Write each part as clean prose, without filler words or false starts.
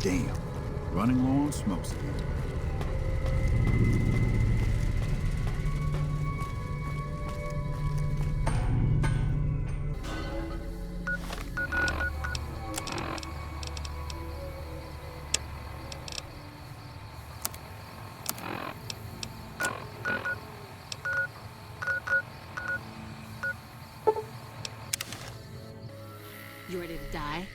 Damn. Running low on smokes again. You ready to die?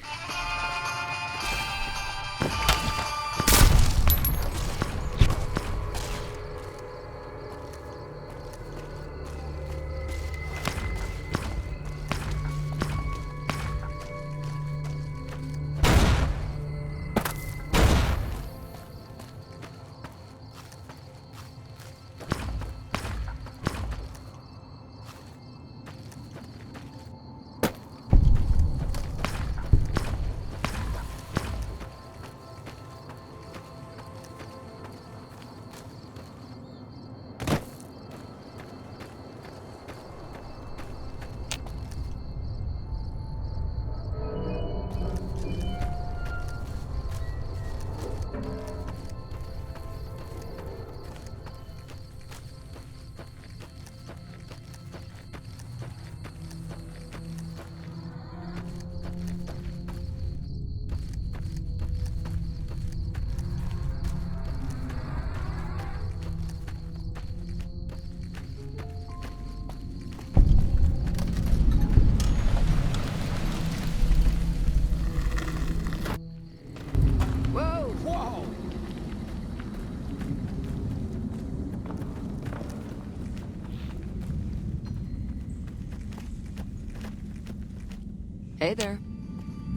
Hey there.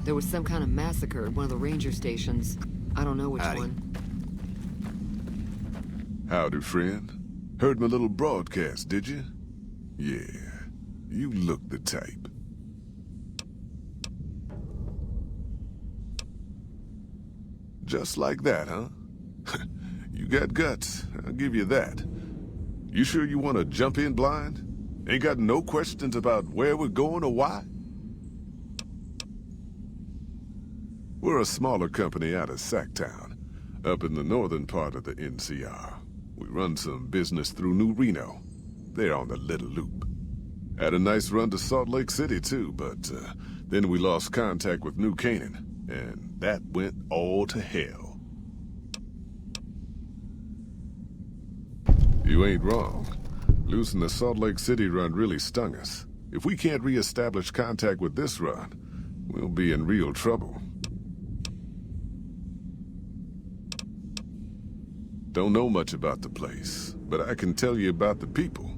There was some kind of massacre at one of the ranger stations. I don't know which Howdy. one. Howdy, friend. Heard my little broadcast, did you? Yeah, you look the type. Just like that, huh? You got guts, I'll give you that. You sure you want to jump in blind? Ain't got no questions about where we're going or why? We're a smaller company out of Sacktown, up in the northern part of the NCR. We run some business through New Reno. They're on the Little Loop. Had a nice run to Salt Lake City, too, but then we lost contact with New Canaan, and that went all to hell. You ain't wrong. Losing the Salt Lake City run really stung us. If we can't re-establish contact with this run, we'll be in real trouble. Don't know much about the place, but I can tell you about the people.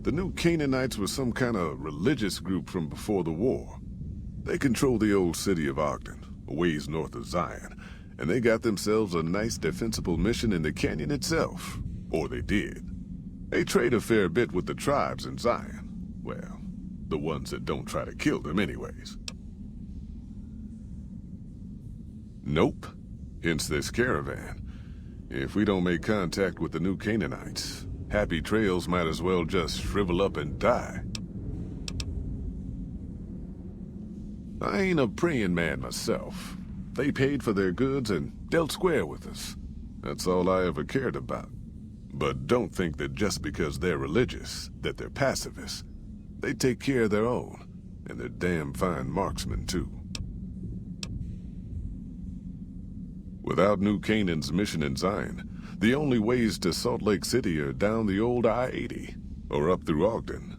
The New Canaanites were some kind of religious group from before the war. They control the old city of Ogden, a ways north of Zaion, and they got themselves a nice defensible mission in the canyon itself. Or they did. They trade a fair bit with the tribes in Zaion. Well, the ones that don't try to kill them anyways. Nope. Hence this caravan. If we don't make contact with the New Canaanites, Happy Trails might as well just shrivel up and die. I ain't a praying man myself. They paid for their goods and dealt square with us. That's all I ever cared about. But don't think that just because they're religious, that they're pacifists. They take care of their own, and they're damn fine marksmen, too. Without New Canaan's mission in Zaion, the only ways to Salt Lake City are down the old I-80, or up through Ogden.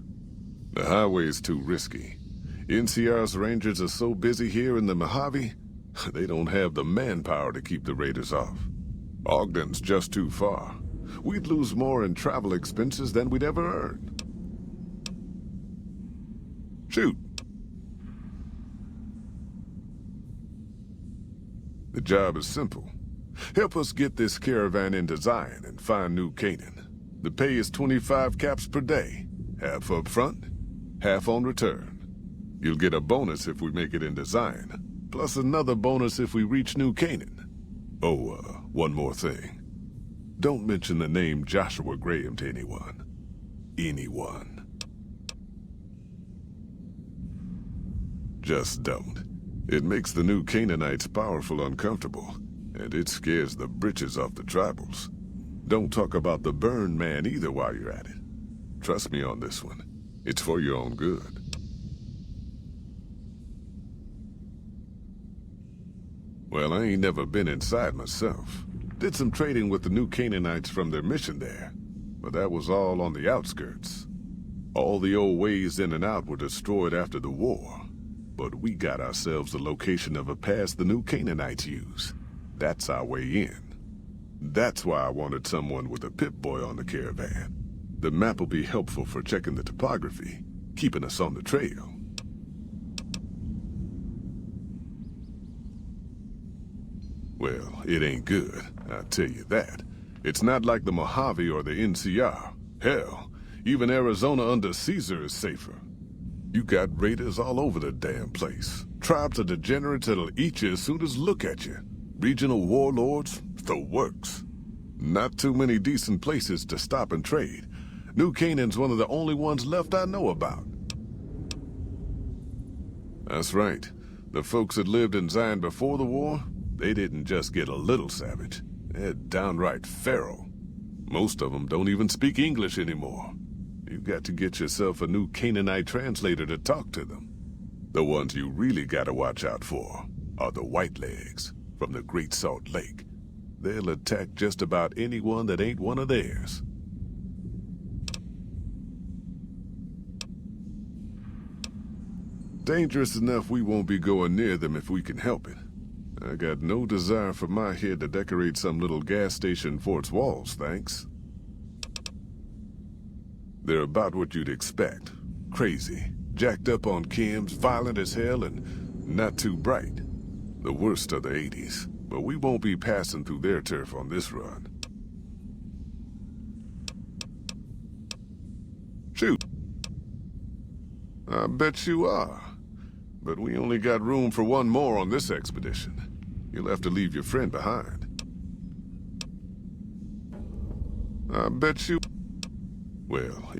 The highway's too risky. NCR's rangers are so busy here in the Mojave, they don't have the manpower to keep the raiders off. Ogden's just too far. We'd lose more in travel expenses than we'd ever earn. Shoot. The job is simple. Help us get this caravan into Zaion and find New Canaan. The pay is 25 caps per day. Half up front, half on return. You'll get a bonus if we make it into Zaion, plus another bonus if we reach New Canaan. Oh, one more thing. Don't mention the name Joshua Gрэхем to anyone. Anyone. Just don't. It makes the New Canaanites powerful uncomfortable, and it scares the britches off the tribals. Don't talk about the burn man either while you're at it. Trust me on this one. It's for your own good. Well, I ain't never been inside myself. Did some trading with the new Canaanites from their mission there, but that was all on the outskirts. All the old ways in and out were destroyed after the war, but we got ourselves the location of a pass the new Canaanites use. That's our way in. That's why I wanted someone with a Pip-Boy on the caravan. The map will be helpful for checking the topography, keeping us on the trail. Well, it ain't good, I'll tell you that. It's not like the Mojave or the NCR. Hell, even Arizona under Caesar is safer. You got raiders all over the damn place. Tribes of degenerates that'll eat you as soon as look at you. Regional warlords, the works. Not too many decent places to stop and trade. New Canaan's one of the only ones left I know about. That's right. The folks that lived in Zayyon before the war, they didn't just get a little savage. They're downright feral. Most of them don't even speak English anymore. You've got to get yourself a new Canaanite translator to talk to them. The ones you really gotta watch out for are the Whitelegs from the Great Salt Lake. They'll attack just about anyone that ain't one of theirs. Dangerous enough we won't be going near them if we can help it. I got no desire for my head to decorate some little gas station fort's walls, thanks. They're about what you'd expect. Crazy, jacked up on chems, violent as hell, and not too bright. The worst of the 80s, but we won't be passing through their turf on this run. Shoot. I bet you are. But we only got room for one more on this expedition. You'll have to leave your friend behind. I bet you... Well...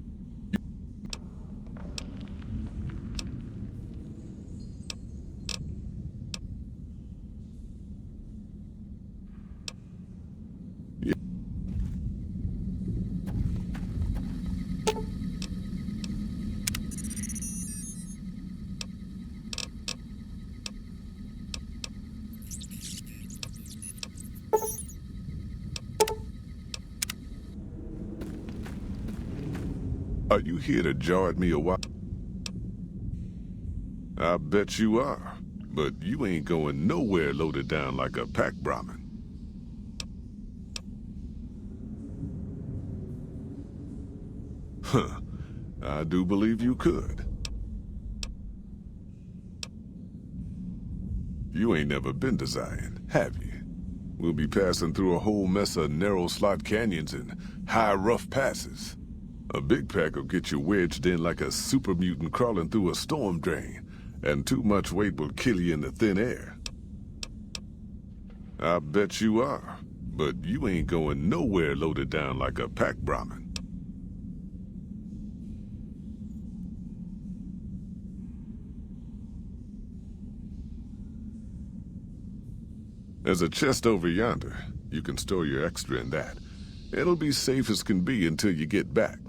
Are you here to jar at me a while? I bet you are, but you ain't going nowhere loaded down like a pack Brahmin. Huh, I do believe you could. You ain't never been to Zayyon, have you? We'll be passing through a whole mess of narrow slot canyons and high rough passes. A big pack will get you wedged in like a super mutant crawling through a storm drain, and too much weight will kill you in the thin air. I bet you are, but you ain't going nowhere loaded down like a pack Brahmin. There's a chest over yonder. You can store your extra in that. It'll be safe as can be until you get back.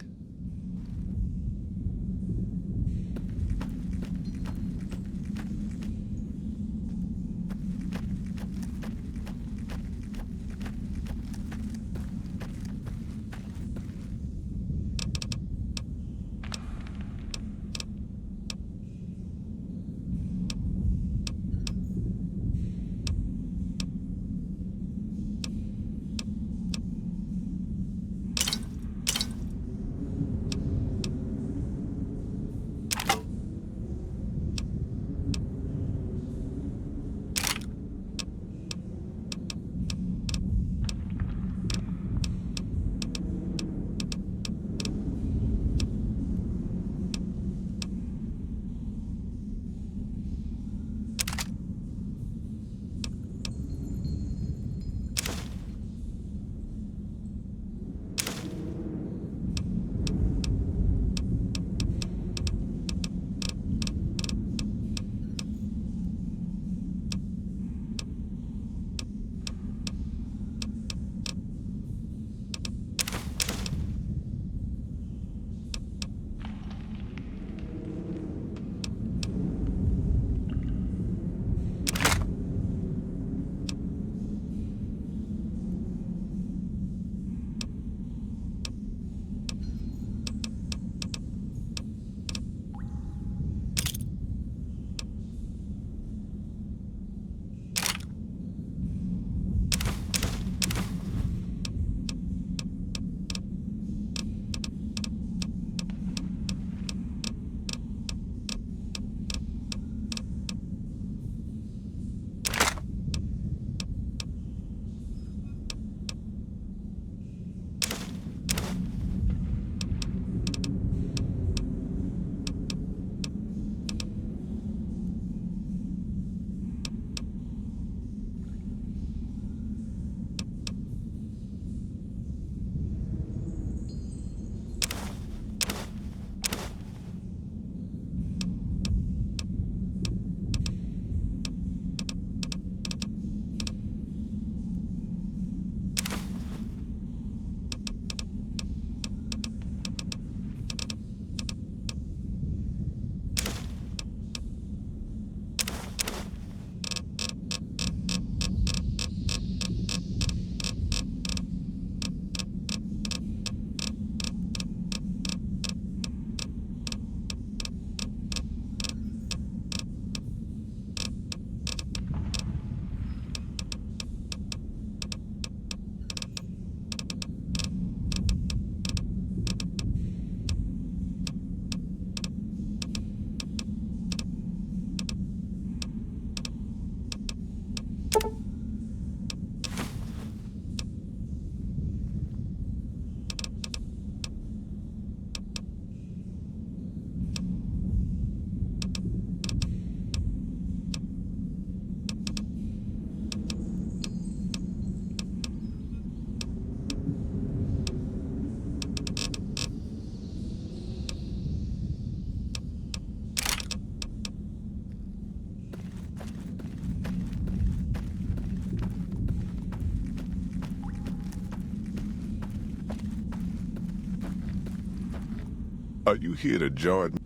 Are you here to join me?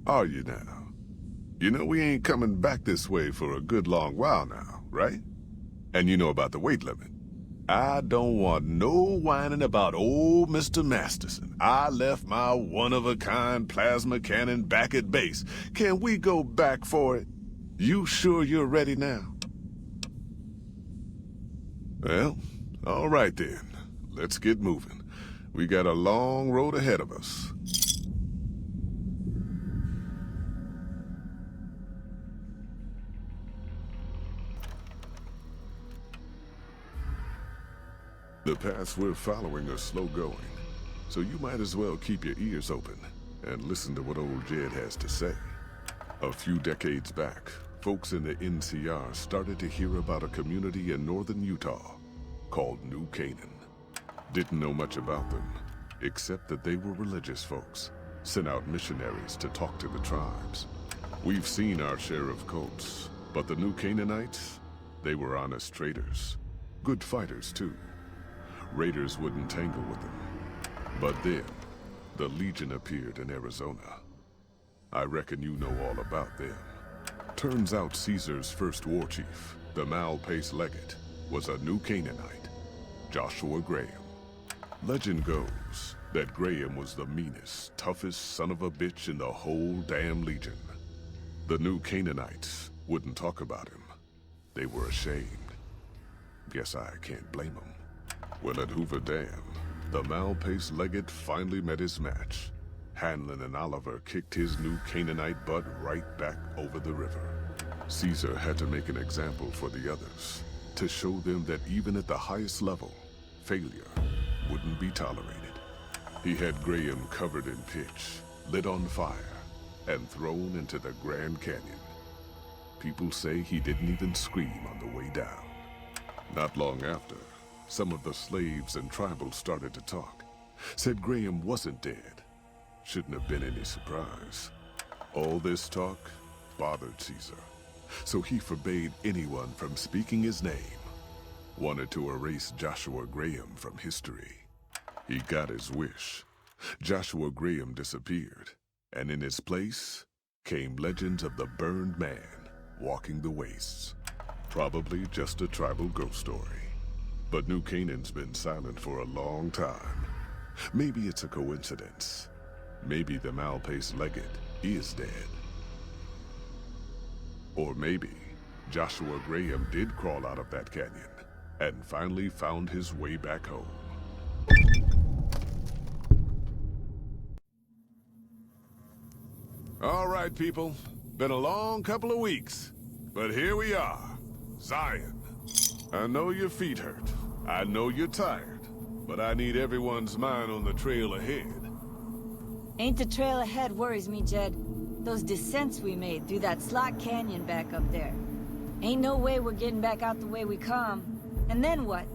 Are you now? You know we ain't coming back this way for a good long while now, right? And you know about the weight limit. I don't want no whining about old Mr. Masterson. I left my one-of-a-kind plasma cannon back at base. Can we go back for it? You sure you're ready now? Well, all right then. Let's get moving. We got a long road ahead of us. The paths we're following are slow going, so you might as well keep your ears open and listen to what old Jed has to say. A few decades back, folks in the NCR started to hear about a community in northern Utah called New Canaan. Didn't know much about them, except that they were religious folks, sent out missionaries to talk to the tribes. We've seen our share of cults, but the New Canaanites, they were honest traders. Good fighters, too. Raiders wouldn't tangle with them. But then, the Legion appeared in Arizona. I reckon you know all about them. Turns out Caesar's first war chief, the Mal-Pace Legate, was a New Canaanite, Joshua Gрэхем. Legend goes that Gрэхem was the meanest, toughest son of a bitch in the whole damn Legion. The New Canaanites wouldn't talk about him. They were ashamed. Guess I can't blame them. Well, at Hoover Dam, the Mal-Pace Legate finally met his match. Hanlon and Oliver kicked his New Canaanite butt right back over the river. Caesar had to make an example for the others, to show them that even at the highest level, failure wouldn't be tolerated. He had Gрэхem covered in pitch, lit on fire, and thrown into the Grand Canyon. People say he didn't even scream on the way down. Not long after, some of the slaves and tribals started to talk. Said Gрэxem wasn't dead. Shouldn't have been any surprise. All this talk bothered Caesar, so he forbade anyone from speaking his name. Wanted to erase Joshua Gрэxem from history. He got his wish. Joshua Gрэxem disappeared, and in his place came legends of the burned man walking the wastes. Probably just a tribal ghost story. But New Canaan's been silent for a long time. Maybe it's a coincidence. Maybe the Mal-Pace Legate is dead. Or maybe Joshua Gрэxem did crawl out of that canyon and finally found his way back home. All right, people. Been a long couple of weeks. But here we are. Zaion. I know your feet hurt. I know you're tired. But I need everyone's mind on the trail ahead. Ain't the trail ahead worries me, Jed. Those descents we made through that slot canyon back up there. Ain't no way we're getting back out the way we come. And then what?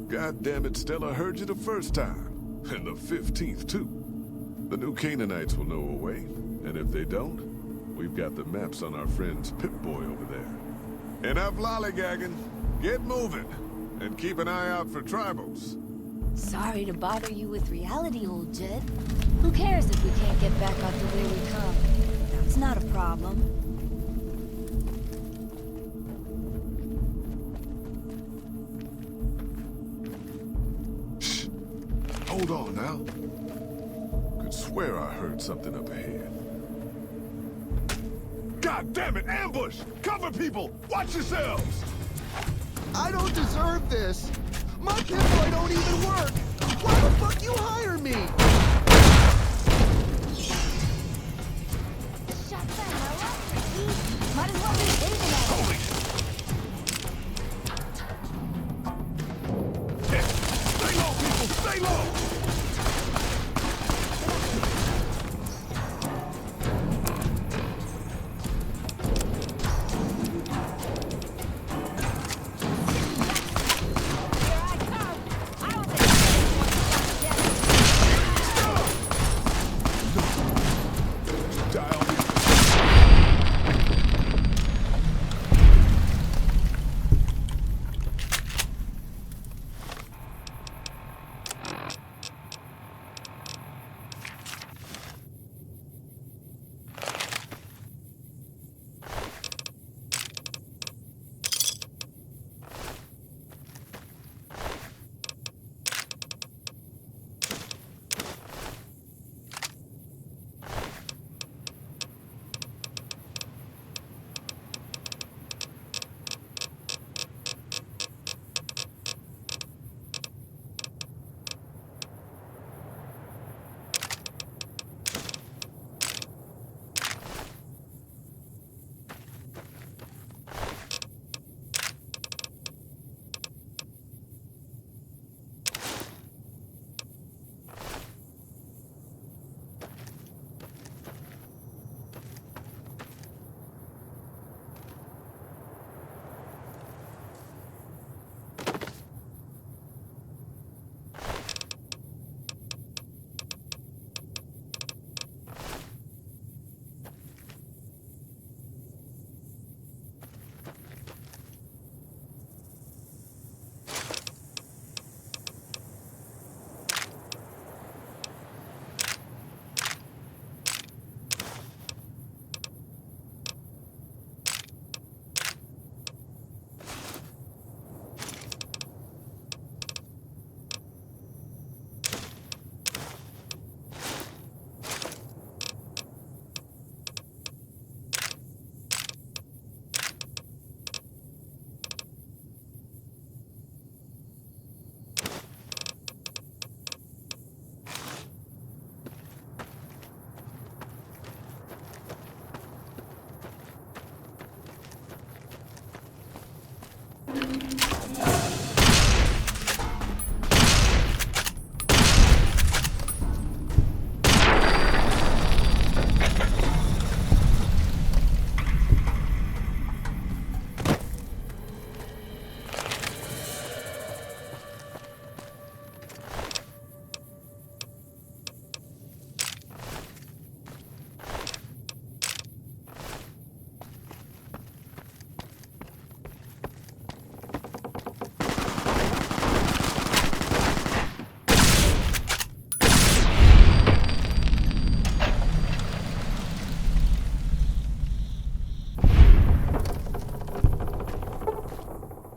God damn it, Stella heard you the first time. And the 15th, too. The New Canaanites will know a way. And if they don't, we've got the maps on our friend's Pip-Boy over there. Enough lollygagging. Get moving. And keep an eye out for tribals. Sorry to bother you with reality, old Jed. Who cares if we can't get back out the way we come? That's not a problem. Shh. Hold on now. Could swear I heard something up ahead. God damn it! Ambush! Cover people! Watch yourselves! I don't deserve this! My Pip-Boy don't even work! Why the fuck you hire me? Shut the hell up! Might as well be aiming at Holy shit! Stay low, people! Stay low!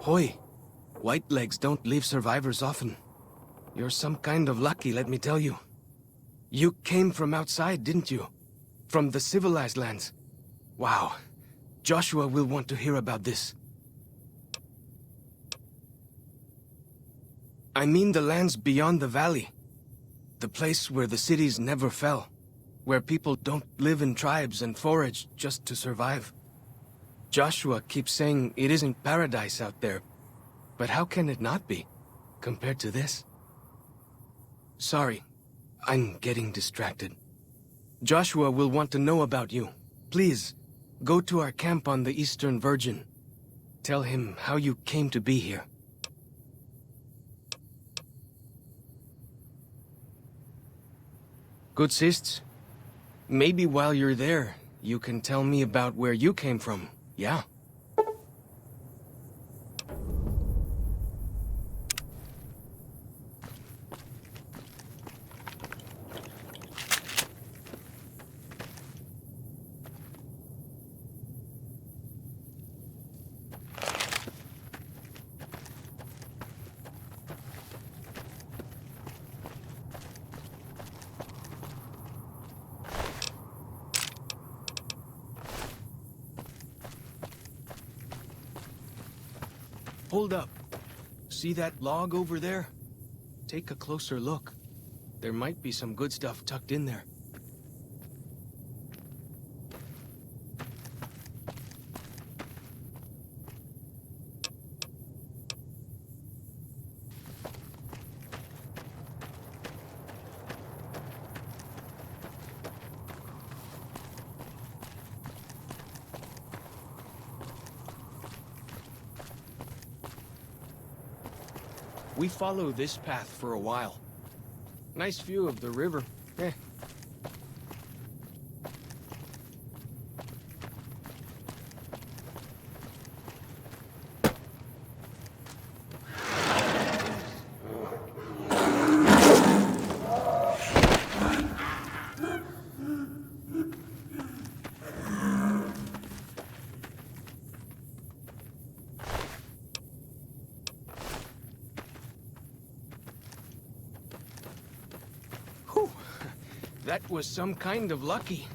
Hoi. White legs don't leave survivors often. You're some kind of lucky, let me tell you. You came from outside, didn't you? From the civilized lands. Wow. Joshua will want to hear about this. I mean the lands beyond the valley. The place where the cities never fell. Where people don't live in tribes and forage just to survive. Joshua keeps saying it isn't paradise out there. But how can it not be, compared to this? Sorry, I'm getting distracted. Joshua will want to know about you. Please, go to our camp on the Eastern Virgin. Tell him how you came to be here. Good sists. Maybe while you're there, you can tell me about where you came from, yeah? Hold up. See that log over there? Take a closer look. There might be some good stuff tucked in there. We follow this path for a while. Nice view of the river. That was some kind of lucky.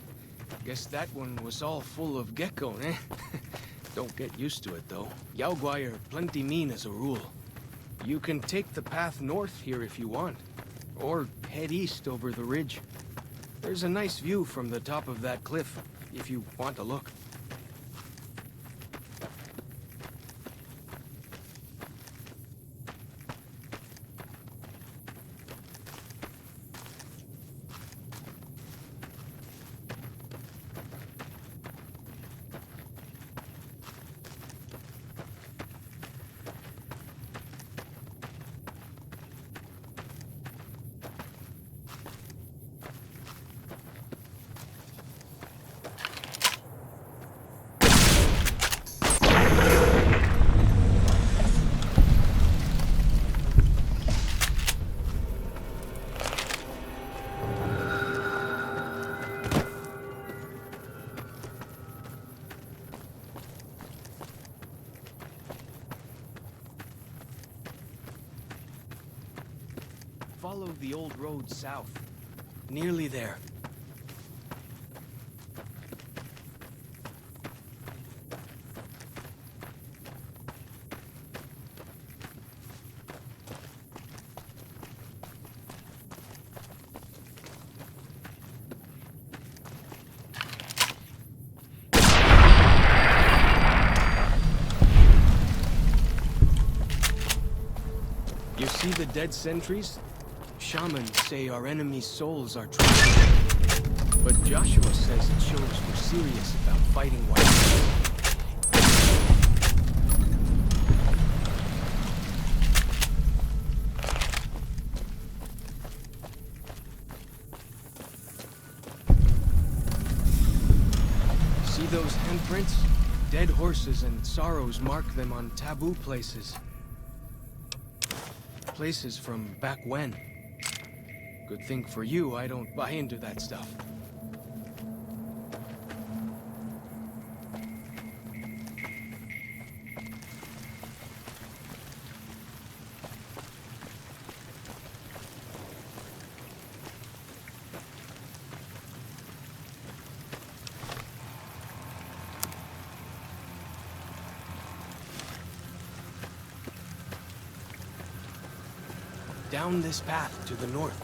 Guess that one was all full of gecko, eh? Don't get used to it, though. Yaoguai are plenty mean as a rule. You can take the path north here if you want, or head east over the ridge. There's a nice view from the top of that cliff, if you want to look. Follow the old road south. Nearly there. You see the dead sentries? Shamans say our enemies' souls are trapped. But Joshua says it shows we're serious about fighting white. See those handprints? Dead horses and sorrows mark them on taboo places. Places from back when. Good thing for you, I don't buy into that stuff. Down this path to the north.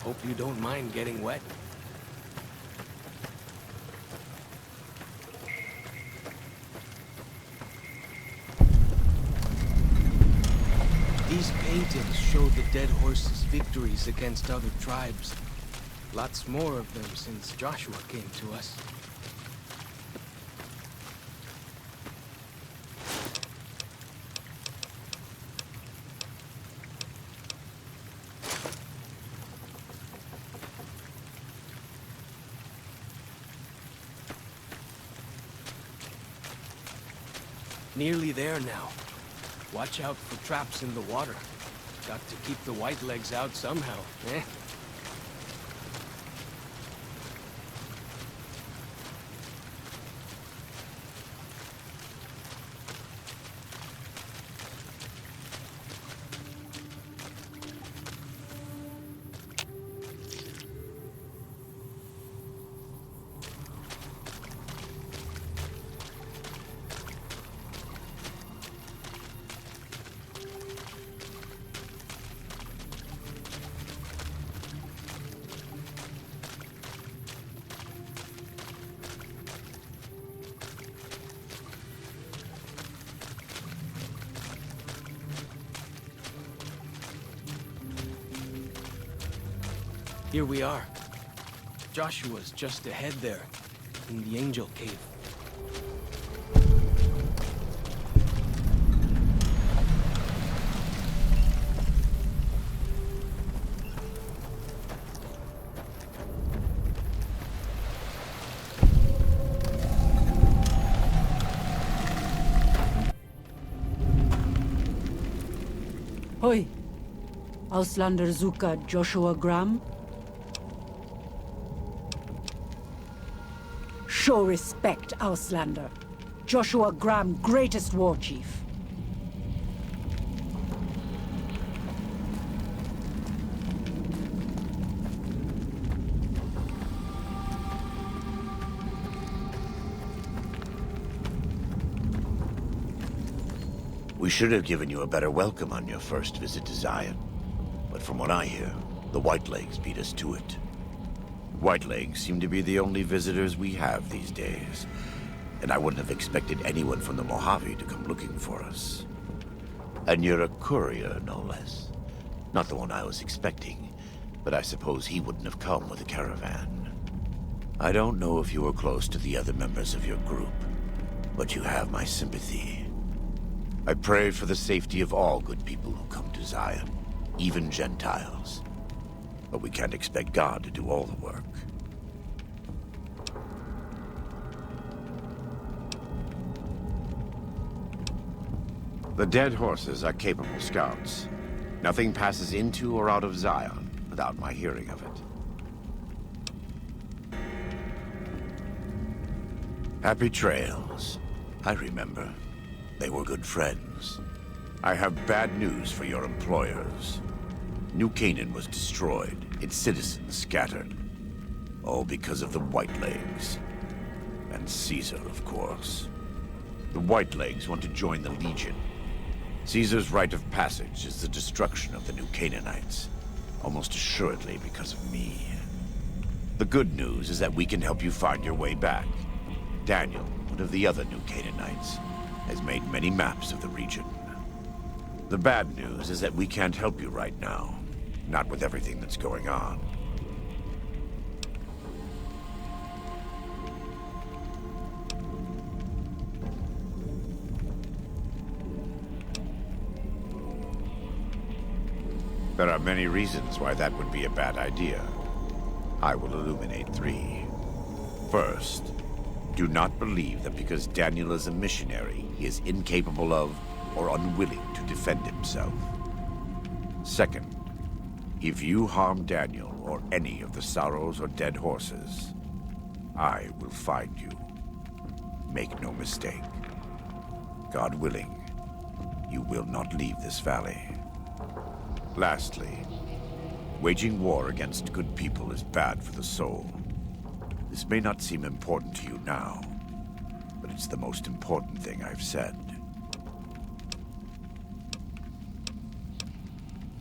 Hope you don't mind getting wet. These paintings show the dead horses' victories against other tribes. Lots more of them since Joshua came to us. Nearly there now. Watch out for traps in the water. Got to keep the white legs out somehow, eh? Here we are. Joshua's just ahead there, in the Angel Cave. Hoi. Auslander Zuka Joshua Graham. Show respect, Auslander. Joshua Graham, greatest war chief. We should have given you a better welcome on your first visit to Zaion. But from what I hear, the Whitelegs beat us to it. Whitelegs seem to be the only visitors we have these days. And I wouldn't have expected anyone from the Mojave to come looking for us. And you're a courier, no less. Not the one I was expecting, but I suppose he wouldn't have come with a caravan. I don't know if you were close to the other members of your group, but you have my sympathy. I pray for the safety of all good people who come to Zaion, even Gentiles. But we can't expect God to do all the work. The dead horses are capable scouts. Nothing passes into or out of Zaion without my hearing of it. Happy trails. I remember. They were good friends. I have bad news for your employers. New Canaan was destroyed, its citizens scattered. All because of the Whitelegs. And Caesar, of course. The Whitelegs want to join the Legion. Caesar's rite of passage is the destruction of the New Canaanites. Almost assuredly because of me. The good news is that we can help you find your way back. Daniel, one of the other New Canaanites, has made many maps of the region. The bad news is that we can't help you right now. Not with everything that's going on. There are many reasons why that would be a bad idea. I will illuminate 3. First, do not believe that because Daniel is a missionary, he is incapable of or unwilling to defend himself. Second, if you harm Daniel or any of the sorrows or dead horses, I will find you. Make no mistake. God willing, you will not leave this valley. Lastly, waging war against good people is bad for the soul. This may not seem important to you now, but it's the most important thing I've said.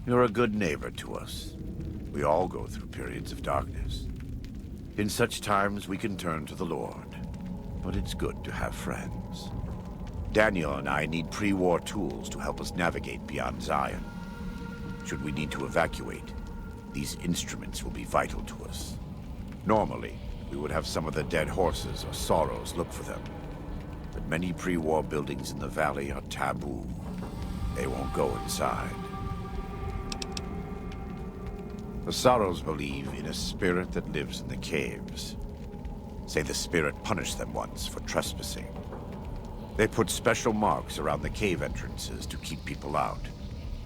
You're a good neighbor to us. We all go through periods of darkness. In such times, we can turn to the Lord. But it's good to have friends. Daniel and I need pre-war tools to help us navigate beyond Zaion. Should we need to evacuate, these instruments will be vital to us. Normally, we would have some of the dead horses or sorrows look for them. But many pre-war buildings in the valley are taboo. They won't go inside. The Sorrows believe in a spirit that lives in the caves. Say the spirit punished them once for trespassing. They put special marks around the cave entrances to keep people out.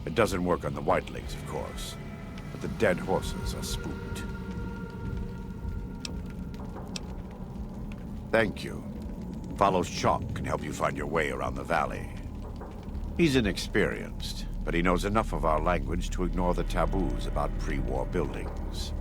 It doesn't work on the Whitelings, of course, but the dead horses are spooked. Thank you. Fallow's Chalk can help you find your way around the valley. He's inexperienced, but he knows enough of our language to ignore the taboos about pre-war buildings.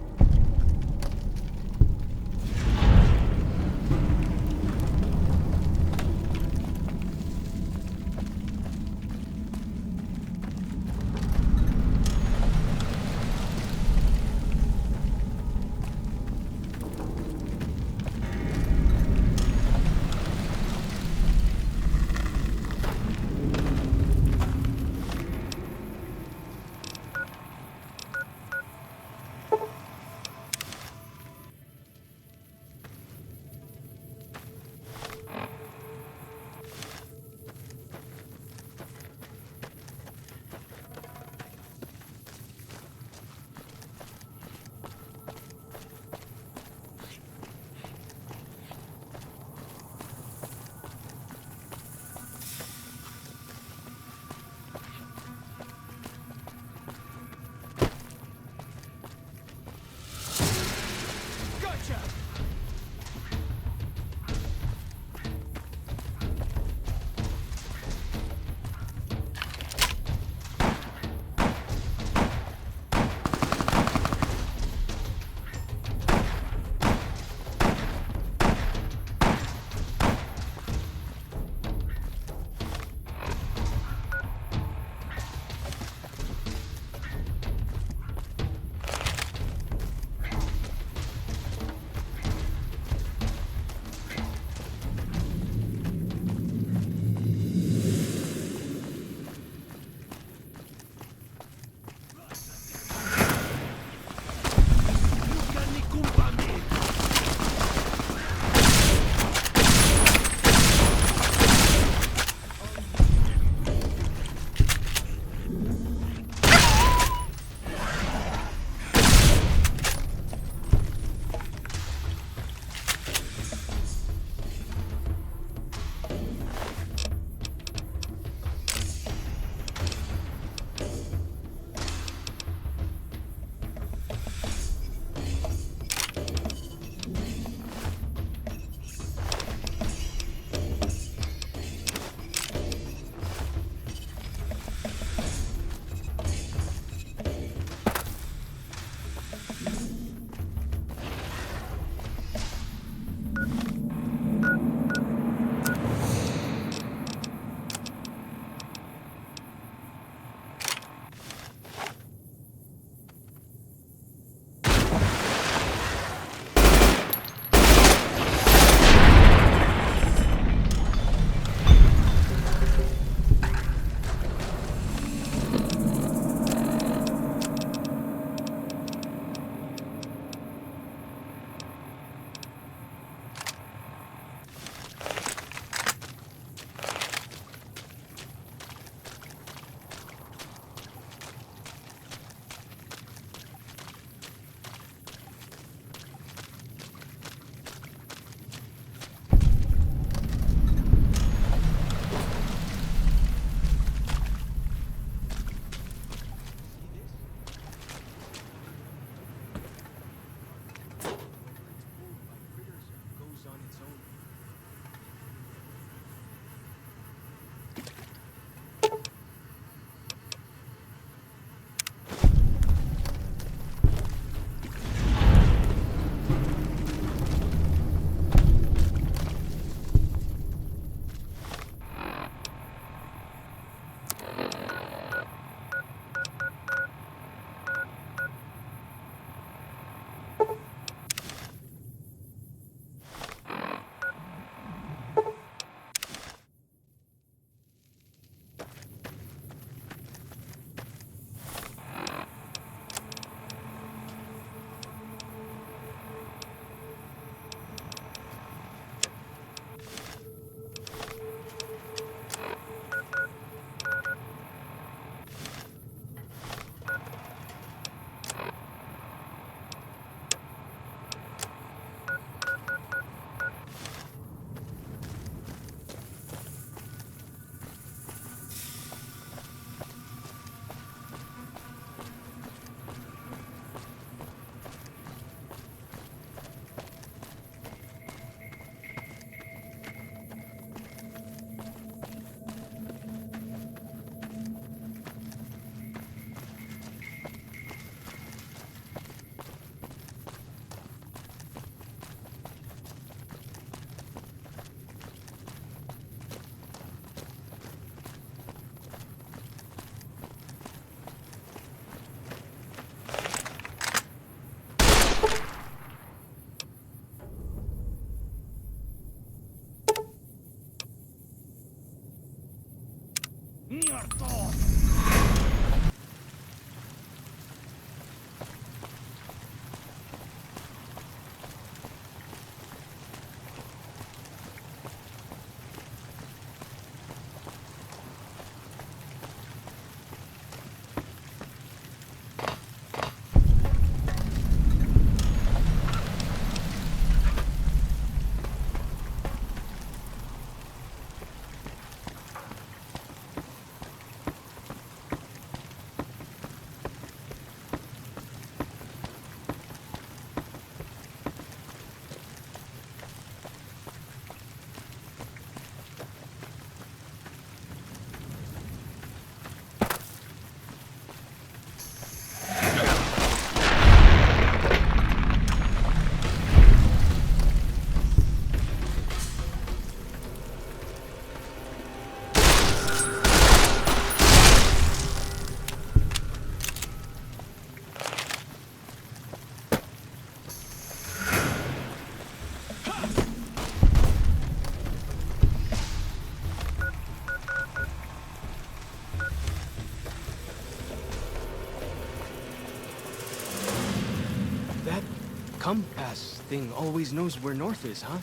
Compass thing always knows where north is, huh?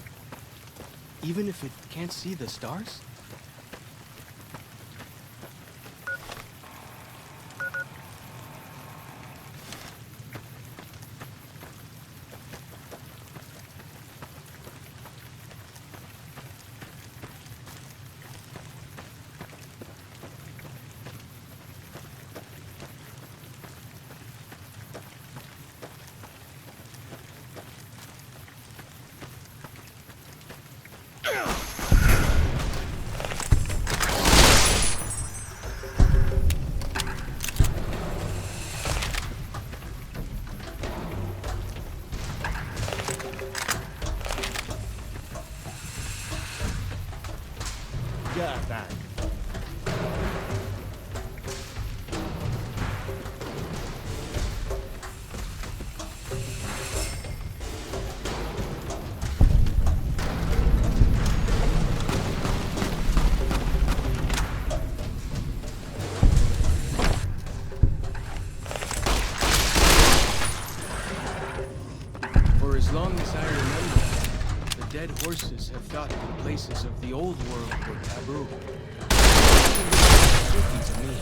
Even if it can't see the stars? Dead horses have thought the places of the old world were taboo. It's tricky to me.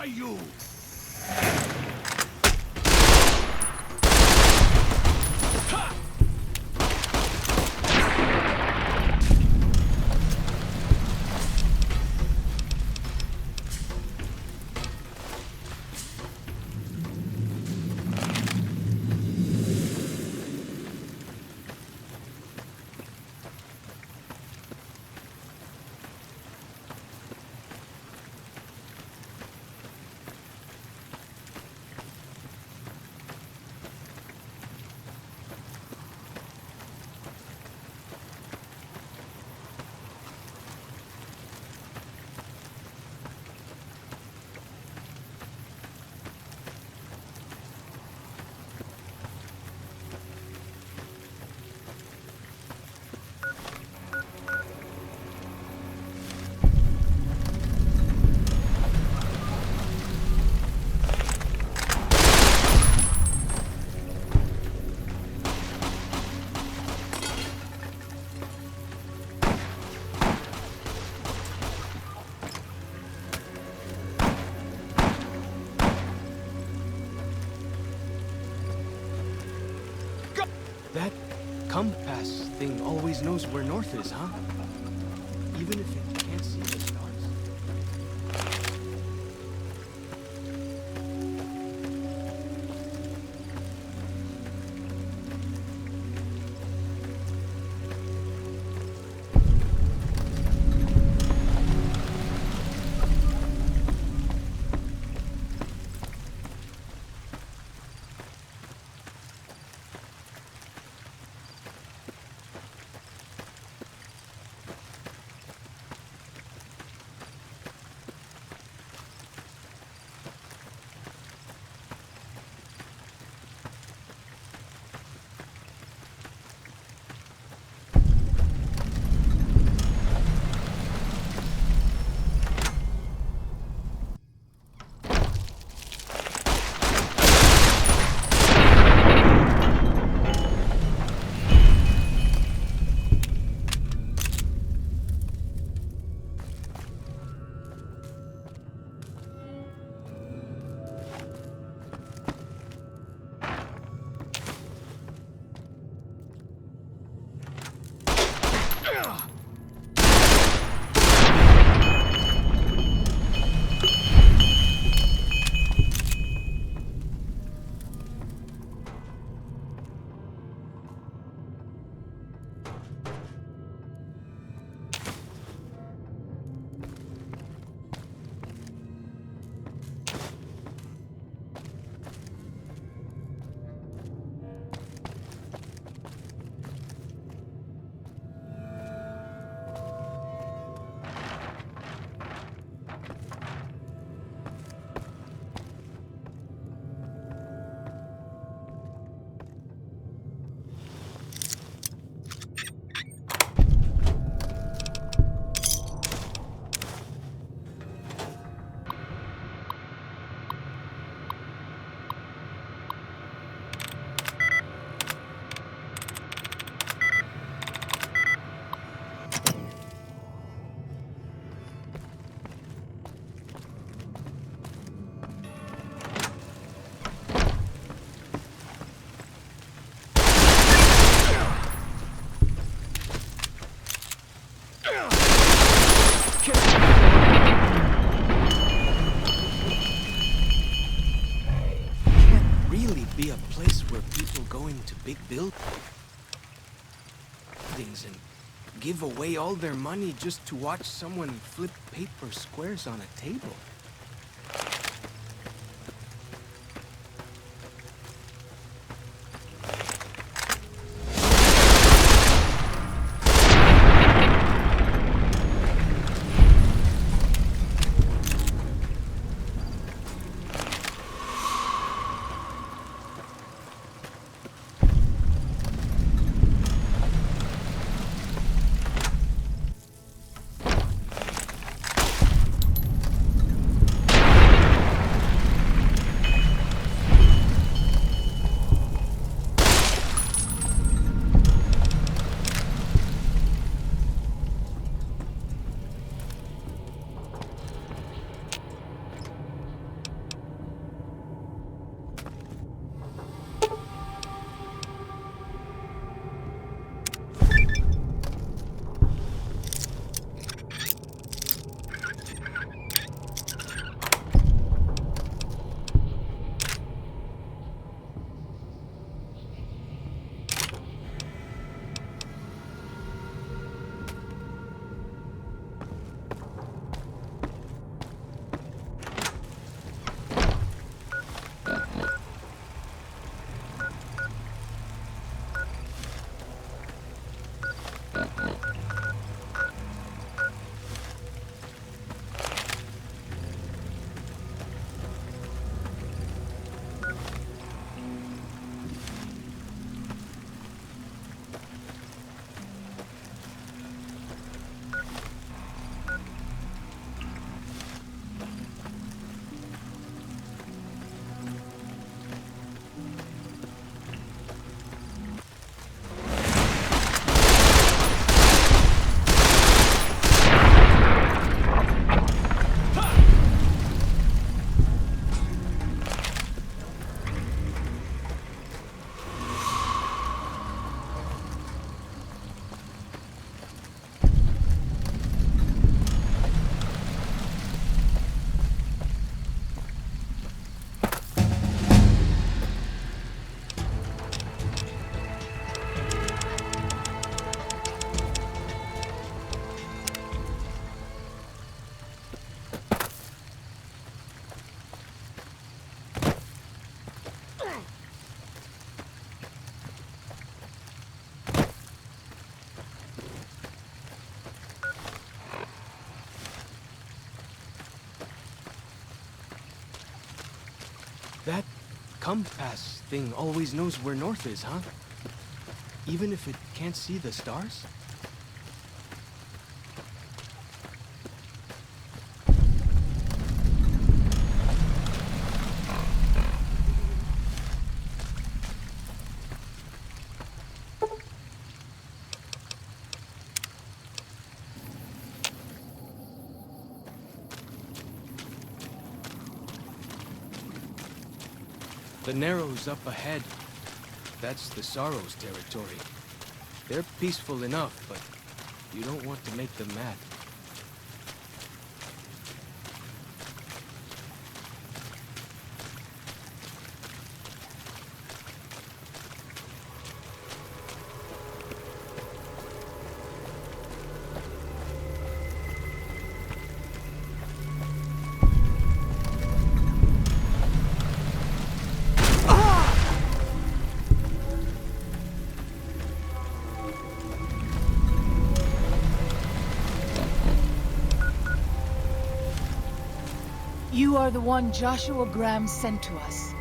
You! compass thing always knows where north is, huh? Even if it can't see the stars. Be a place where people go into big buildings and give away all their money just to watch someone flip paper squares on a table. That compass thing always knows where north is, huh? Even if it can't see the stars? The Narrows up ahead. That's the Sorrows territory. They're peaceful enough, but you don't want to make them mad. You are the one Joshua Gрэхем sent to us.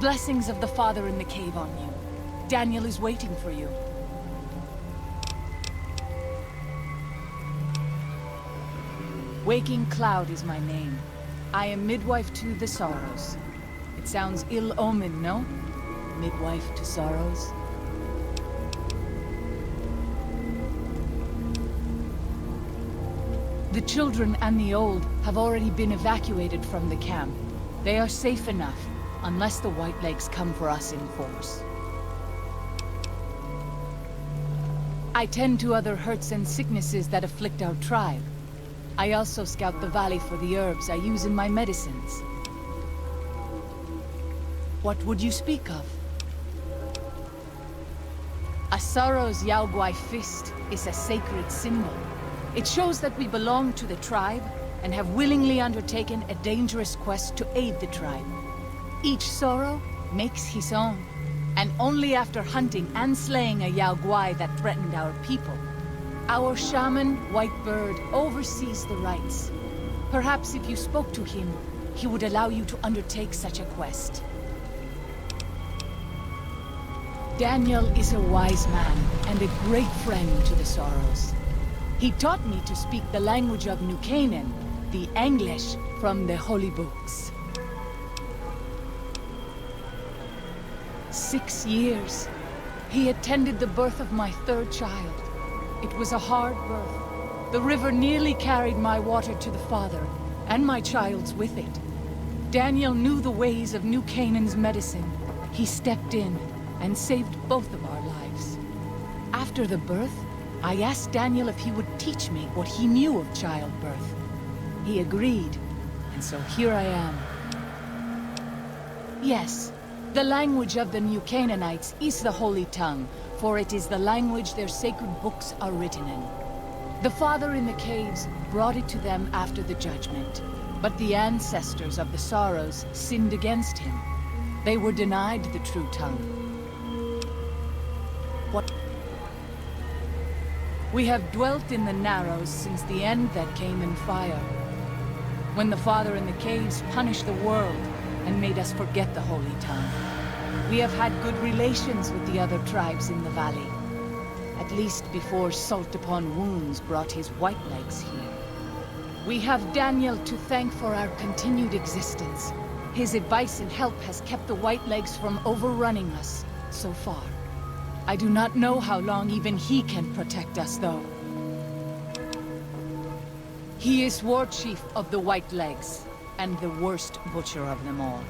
Blessings of the Father in the cave on you. Daniel is waiting for you. Waking Cloud is my name. I am midwife to the Sorrows. It sounds ill-omened, no? Midwife to Sorrows? The children and the old have already been evacuated from the camp. They are safe enough, unless the Whitelegs come for us in force. I tend to other hurts and sicknesses that afflict our tribe. I also scout the valley for the herbs I use in my medicines. What would you speak of? A Sorrow's Yaoguai fist is a sacred symbol. It shows that we belong to the tribe and have willingly undertaken a dangerous quest to aid the tribe. Each Sorrow makes his own, and only after hunting and slaying a Yaoguai that threatened our people. Our shaman, Whitebird, oversees the rites. Perhaps if you spoke to him, he would allow you to undertake such a quest. Daniel is a wise man and a great friend to the Sorrows. He taught me to speak the language of New Canaan, the English from the holy books. 6 years. He attended the birth of my third child. It was a hard birth. The river nearly carried my water to the father, and my child's with it. Daniel knew the ways of New Canaan's medicine. He stepped in and saved both of our lives. After the birth, I asked Daniel if he would teach me what he knew of childbirth. He agreed, and so here I am. Yes, the language of the New Canaanites is the Holy Tongue, for it is the language their sacred books are written in. The Father in the caves brought it to them after the judgment, but the ancestors of the Sorrows sinned against him. They were denied the true tongue. What? We have dwelt in the Narrows since the end that came in fire. When the Father in the caves punished the world and made us forget the Holy Tongue. We have had good relations with the other tribes in the valley. At least before Salt Upon Wounds brought his Whitelegs here. We have Daniel to thank for our continued existence. His advice and help has kept the Whitelegs from overrunning us so far. I do not know how long even he can protect us, though. He is war chief of the Whitelegs, and the worst butcher of them all.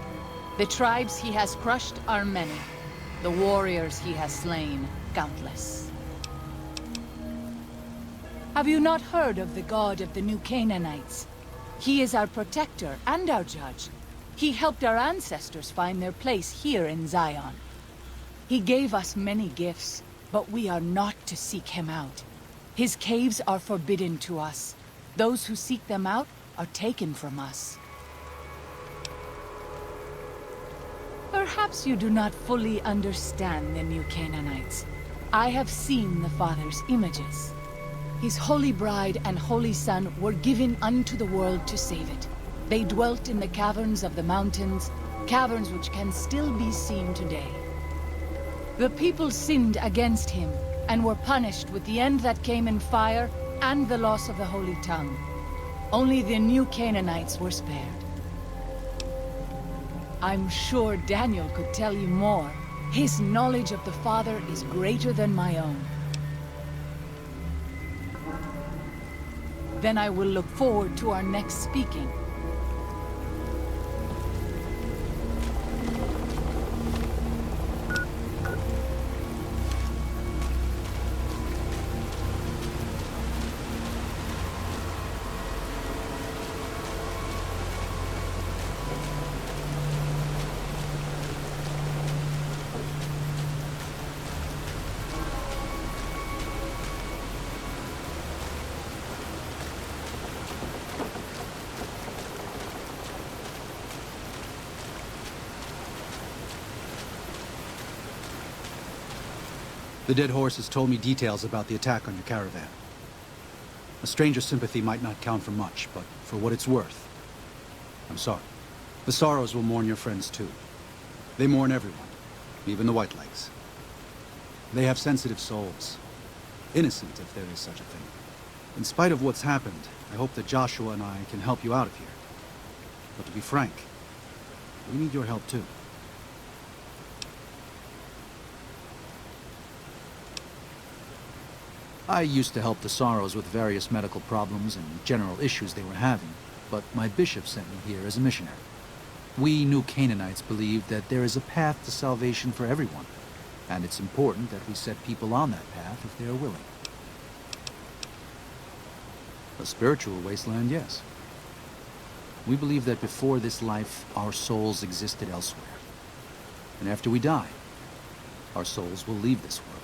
The tribes he has crushed are many. The warriors he has slain, countless. Have you not heard of the god of the New Canaanites? He is our protector and our judge. He helped our ancestors find their place here in Zaion. He gave us many gifts, but we are not to seek him out. His caves are forbidden to us. Those who seek them out are taken from us. Perhaps you do not fully understand the New Canaanites. I have seen the Father's images. His holy bride and holy son were given unto the world to save it. They dwelt in the caverns of the mountains, caverns which can still be seen today. The people sinned against him, and were punished with the end that came in fire and the loss of the Holy Tongue. Only the new Canaanites were spared. I'm sure Daniel could tell you more. His knowledge of the Father is greater than my own. Then I will look forward to our next speaking. The dead horse has told me details about the attack on your caravan. A stranger's sympathy might not count for much, but for what it's worth, I'm sorry. The Sorrows will mourn your friends too. They mourn everyone, even the Whitelegs. They have sensitive souls. Innocent, if there is such a thing. In spite of what's happened, I hope that Joshua and I can help you out of here. But to be frank, we need your help too. I used to help the Sorrows with various medical problems and general issues they were having, but my bishop sent me here as a missionary. We New Canaanites believe that there is a path to salvation for everyone, and it's important that we set people on that path if they are willing. A spiritual wasteland, yes. We believe that before this life, our souls existed elsewhere. And after we die, our souls will leave this world.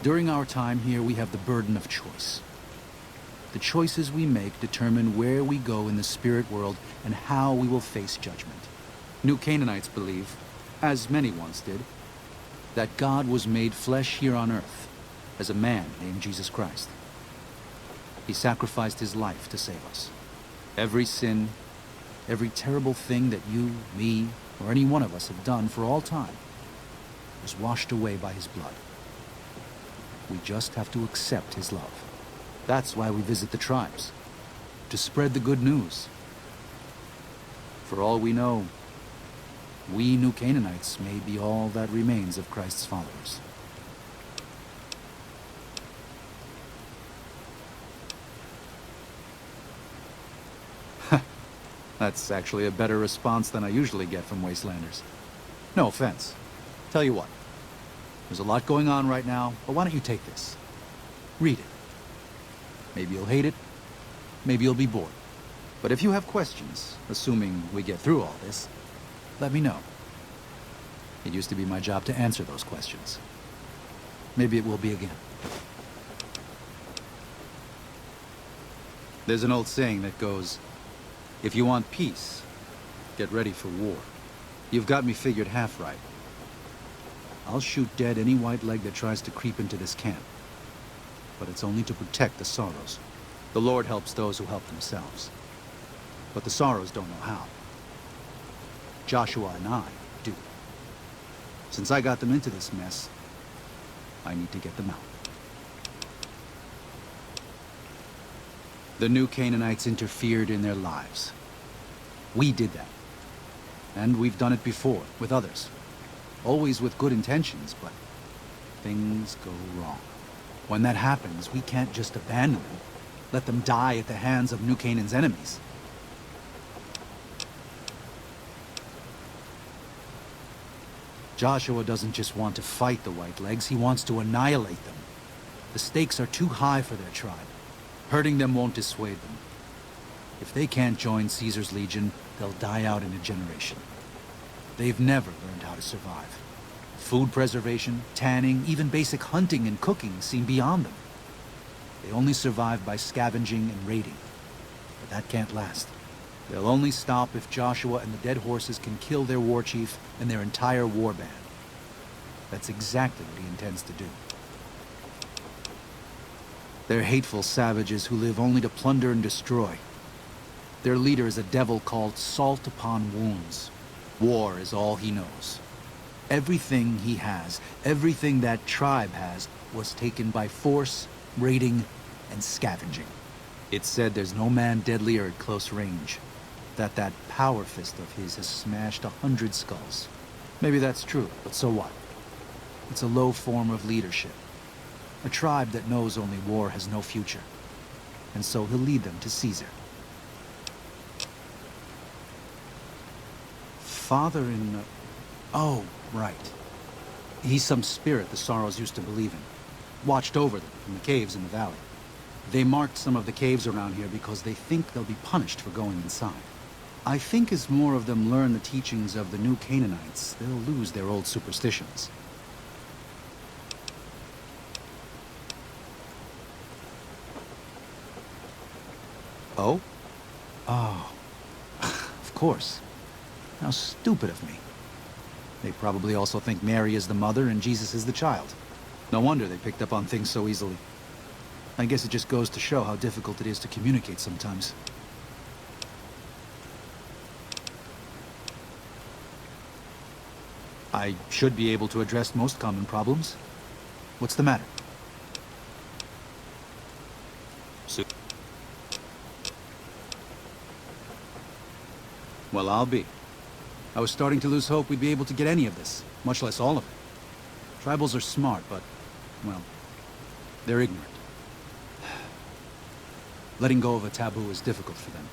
During our time here, we have the burden of choice. The choices we make determine where we go in the spirit world and how we will face judgment. New Canaanites believe, as many once did, that God was made flesh here on earth as a man named Jesus Christ. He sacrificed his life to save us. Every sin, every terrible thing that you, me, or any one of us have done for all time was washed away by his blood. We just have to accept his love. That's why we visit the tribes, to spread the good news. For all we know, we New Canaanites may be all that remains of Christ's followers. That's actually a better response than I usually get from Wastelanders. No offense. Tell you what, there's a lot going on right now, but why don't you take this? Read it. Maybe you'll hate it, maybe you'll be bored. But if you have questions, assuming we get through all this, let me know. It used to be my job to answer those questions. Maybe it will be again. There's an old saying that goes, if you want peace, get ready for war. You've got me figured half right. I'll shoot dead any white leg that tries to creep into this camp. But it's only to protect the Sorrows. The Lord helps those who help themselves. But the Sorrows don't know how. Joshua and I do. Since I got them into this mess, I need to get them out. The New Canaanites interfered in their lives. We did that. And we've done it before, with others. Always with good intentions, but things go wrong. When that happens, we can't just abandon them. Let them die at the hands of New Canaan's enemies. Joshua doesn't just want to fight the Whitelegs, he wants to annihilate them. The stakes are too high for their tribe. Hurting them won't dissuade them. If they can't join Caesar's legion, they'll die out in a generation. They've never learned how to survive. Food preservation, tanning, even basic hunting and cooking seem beyond them. They only survive by scavenging and raiding. But that can't last. They'll only stop if Joshua and the dead horses can kill their war chief and their entire war band. That's exactly what he intends to do. They're hateful savages who live only to plunder and destroy. Their leader is a devil called Salt Upon Wounds. War is all he knows. Everything he has, everything that tribe has, was taken by force, raiding, and scavenging. It's said there's no man deadlier at close range. That power fist of his has smashed 100 skulls. Maybe that's true, but so what? It's a low form of leadership. A tribe that knows only war has no future. And so he'll lead them to Caesar. Father in... Oh, right. He's some spirit the Sorrows used to believe in. Watched over them from the caves in the valley. They marked some of the caves around here because they think they'll be punished for going inside. I think as more of them learn the teachings of the new Canaanites, they'll lose their old superstitions. Oh? Oh. Of course. How stupid of me. They probably also think Mary is the mother and Jesus is the child. No wonder they picked up on things so easily. I guess it just goes to show how difficult it is to communicate sometimes. I should be able to address most common problems. What's the matter? Well, I'll be. I was starting to lose hope we'd be able to get any of this, much less all of it. Tribals are smart, but, well, they're ignorant. Letting go of a taboo is difficult for them.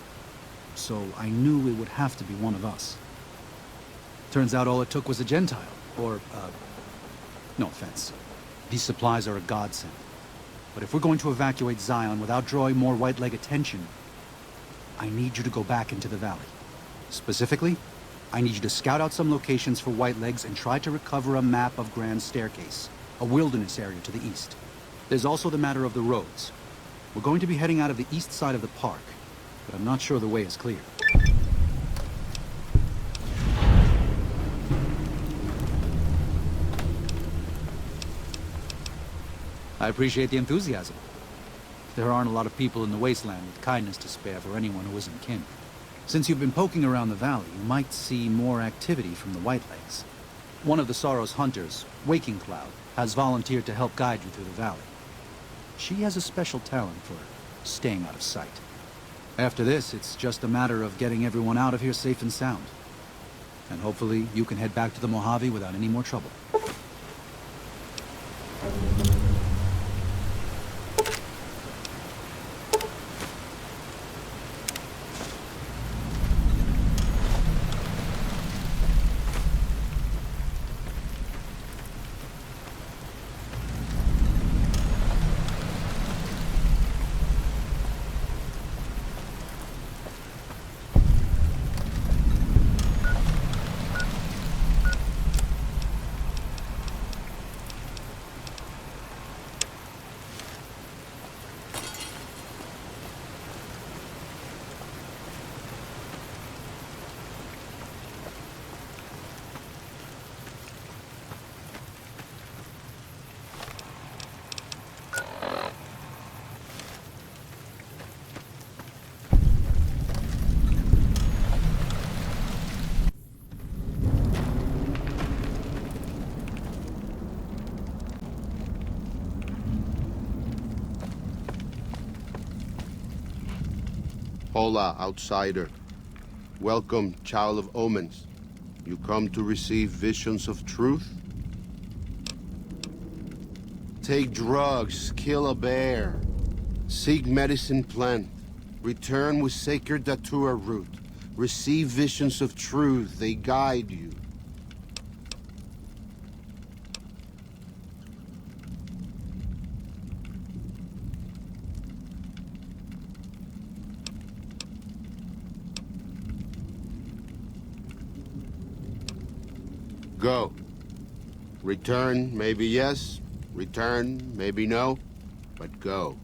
So I knew it would have to be one of us. Turns out all it took was a Gentile, or, no offense. These supplies are a godsend. But if we're going to evacuate Zaion without drawing more white leg attention, I need you to go back into the valley. Specifically, I need you to scout out some locations for white legs and try to recover a map of Grand Staircase, a wilderness area to the east. There's also the matter of the roads. We're going to be heading out of the east side of the park, but I'm not sure the way is clear. I appreciate the enthusiasm. There aren't a lot of people in the wasteland with kindness to spare for anyone who isn't kin. Since you've been poking around the valley, you might see more activity from the Whitelegs. One of the Sorrow's hunters, Waking Cloud, has volunteered to help guide you through the valley. She has a special talent for staying out of sight. After this, it's just a matter of getting everyone out of here safe and sound. And hopefully you can head back to the Mojave without any more trouble. Hola, outsider. Welcome, child of omens. You come to receive visions of truth? Take drugs, kill a bear, seek medicine plant, return with sacred datura root, receive visions of truth, they guide you. Go. Return, maybe yes. Return, maybe no. But go.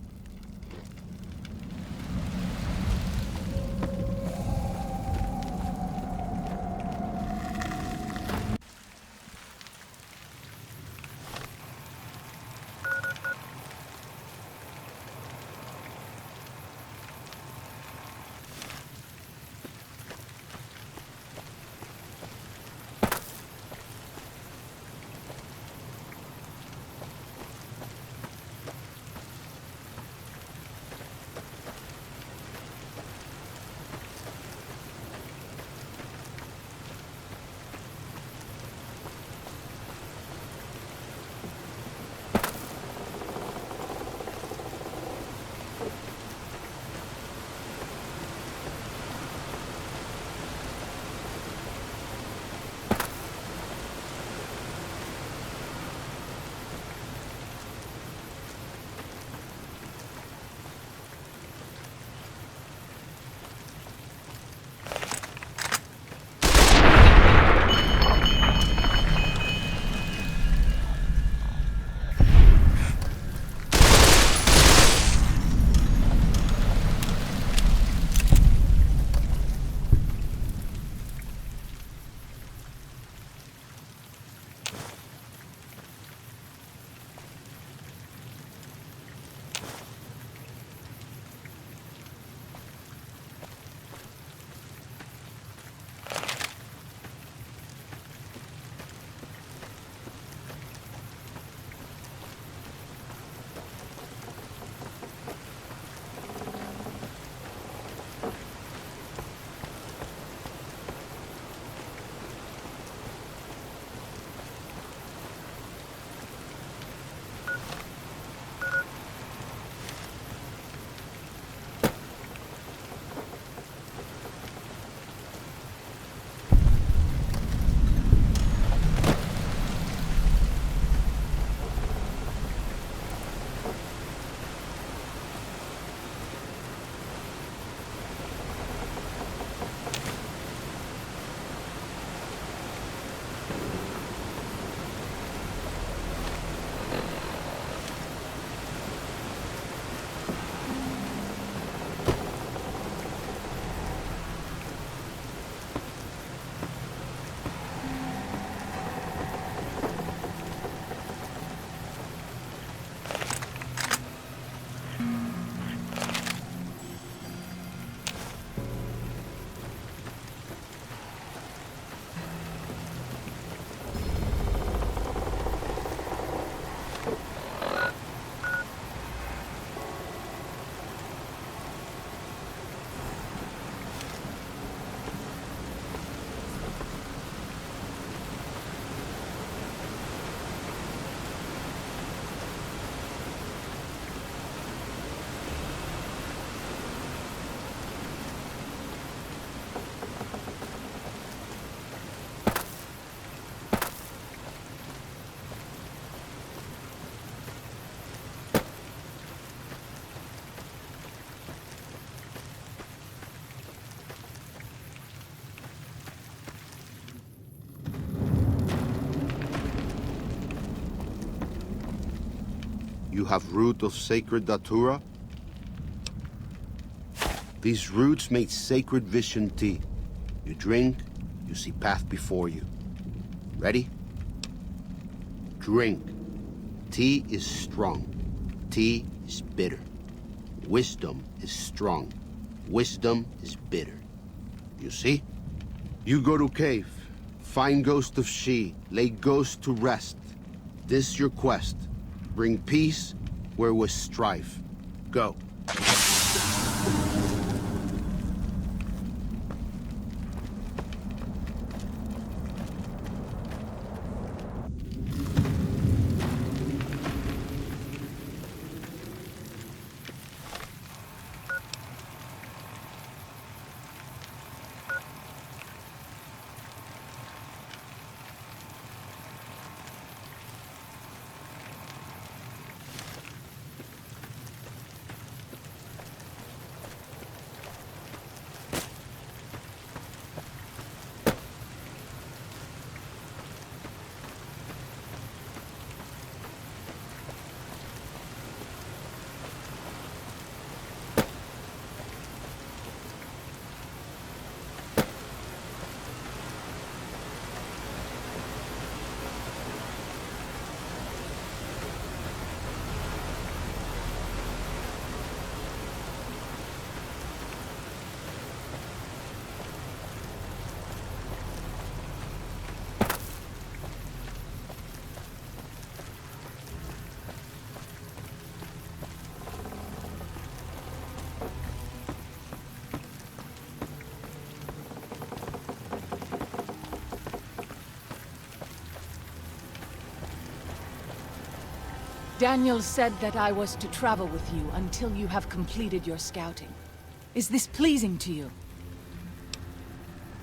You have root of sacred datura? These roots made sacred vision tea. You drink, you see path before you. Ready? Drink. Tea is strong. Tea is bitter. Wisdom is strong. Wisdom is bitter. You see? You go to cave. Find ghost of she. Lay ghost to rest. This your quest. Bring peace where was strife. Go. Daniel said that I was to travel with you until you have completed your scouting. Is this pleasing to you?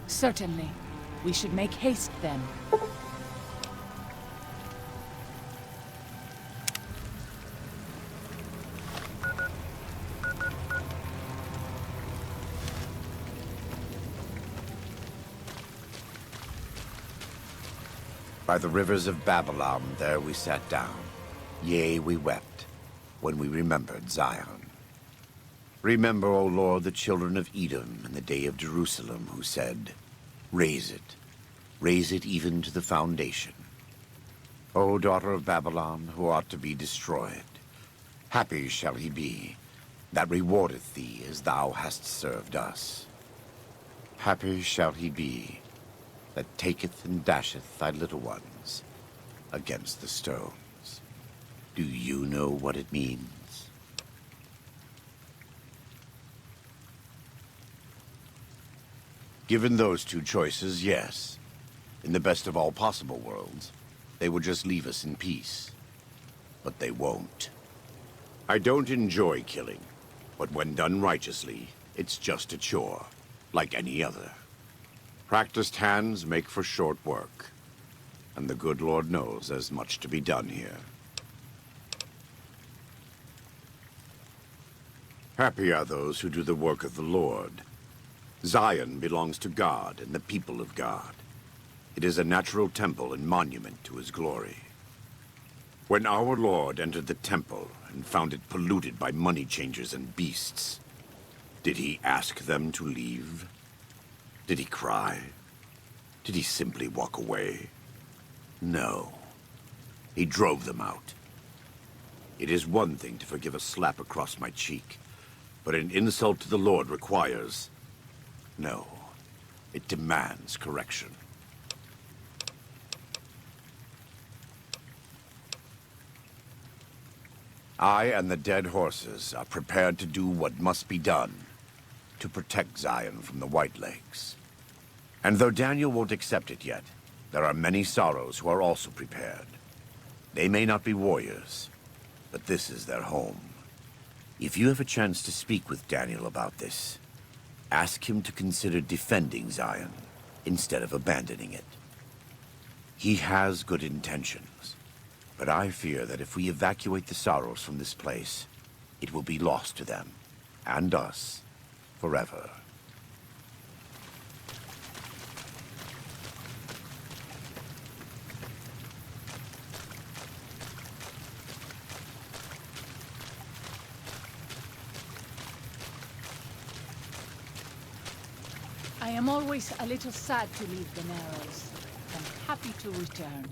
Certainly. We should make haste then. By the rivers of Babylon, there we sat down. Yea, we wept, when we remembered Zaion. Remember, O Lord, the children of Edom in the day of Jerusalem, who said, raise it even to the foundation. O daughter of Babylon, who ought to be destroyed, happy shall he be, that rewardeth thee as thou hast served us. Happy shall he be, that taketh and dasheth thy little ones against the stone. Do you know what it means? Given those two choices, yes. In the best of all possible worlds, they would just leave us in peace. But they won't. I don't enjoy killing, but when done righteously, it's just a chore, like any other. Practiced hands make for short work, and the good Lord knows there's much to be done here. Happy are those who do the work of the Lord. Zion belongs to God and the people of God. It is a natural temple and monument to his glory. When our Lord entered the temple and found it polluted by money changers and beasts, did he ask them to leave? Did he cry? Did he simply walk away? No. He drove them out. It is one thing to forgive a slap across my cheek, but an insult to the Lord requires... No. It demands correction. I and the dead horses are prepared to do what must be done to protect Zion from the Whitelegs. And though Daniel won't accept it yet, there are many sorrows who are also prepared. They may not be warriors, but this is their home. If you have a chance to speak with Daniel about this, ask him to consider defending Zion instead of abandoning it. He has good intentions, but I fear that if we evacuate the sorrows from this place, it will be lost to them, and us, forever. I am always a little sad to leave the Narrows, and happy to return.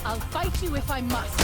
I'll fight you if I must.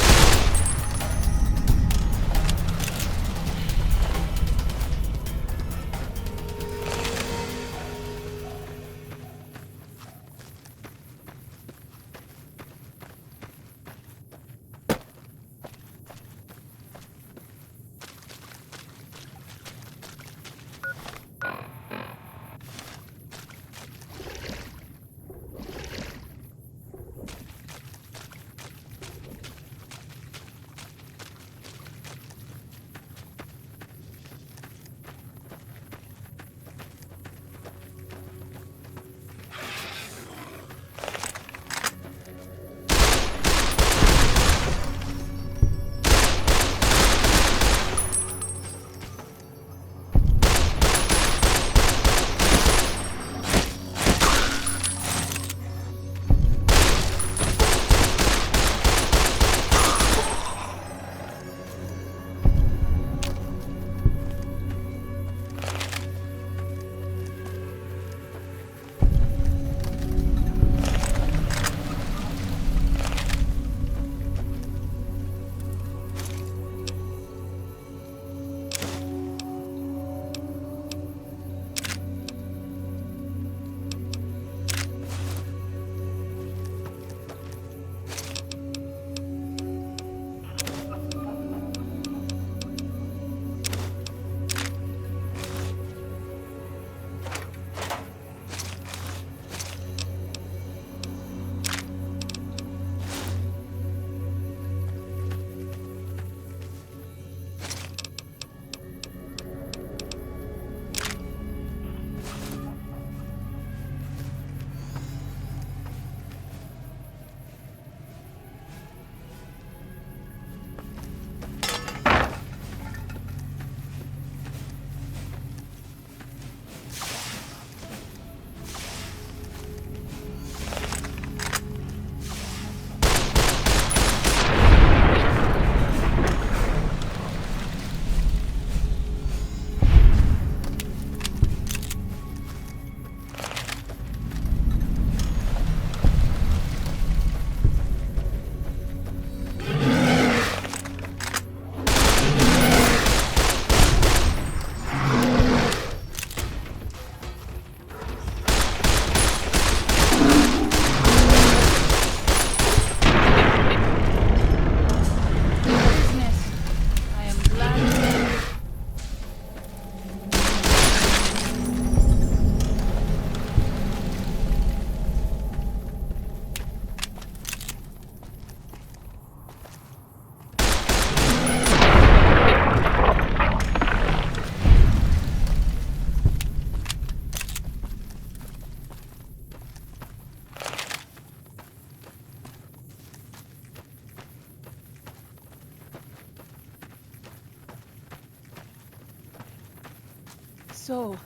So,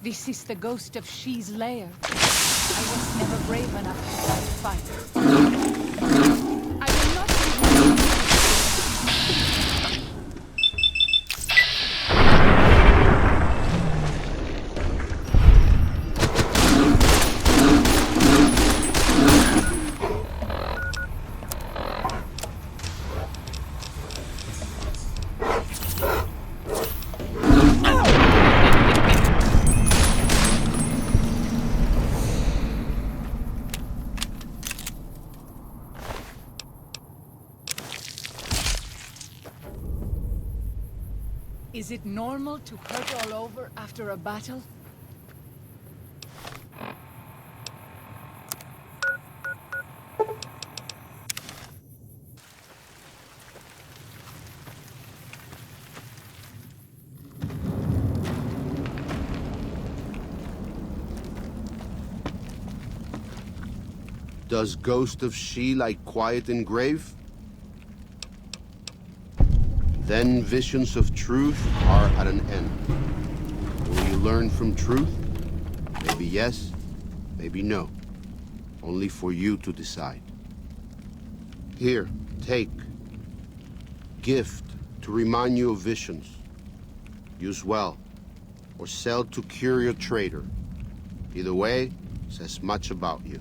this is the ghost of She's lair. I was never brave enough to fight. I will not be Is it normal to hurt all over after a battle? Does Ghost of She like quiet and grave? Then visions of truth are at an end. Will you learn from truth? Maybe yes, maybe no. Only for you to decide. Here, take. Gift to remind you of visions. Use well, or sell to Curier Trader. Either way, says much about you.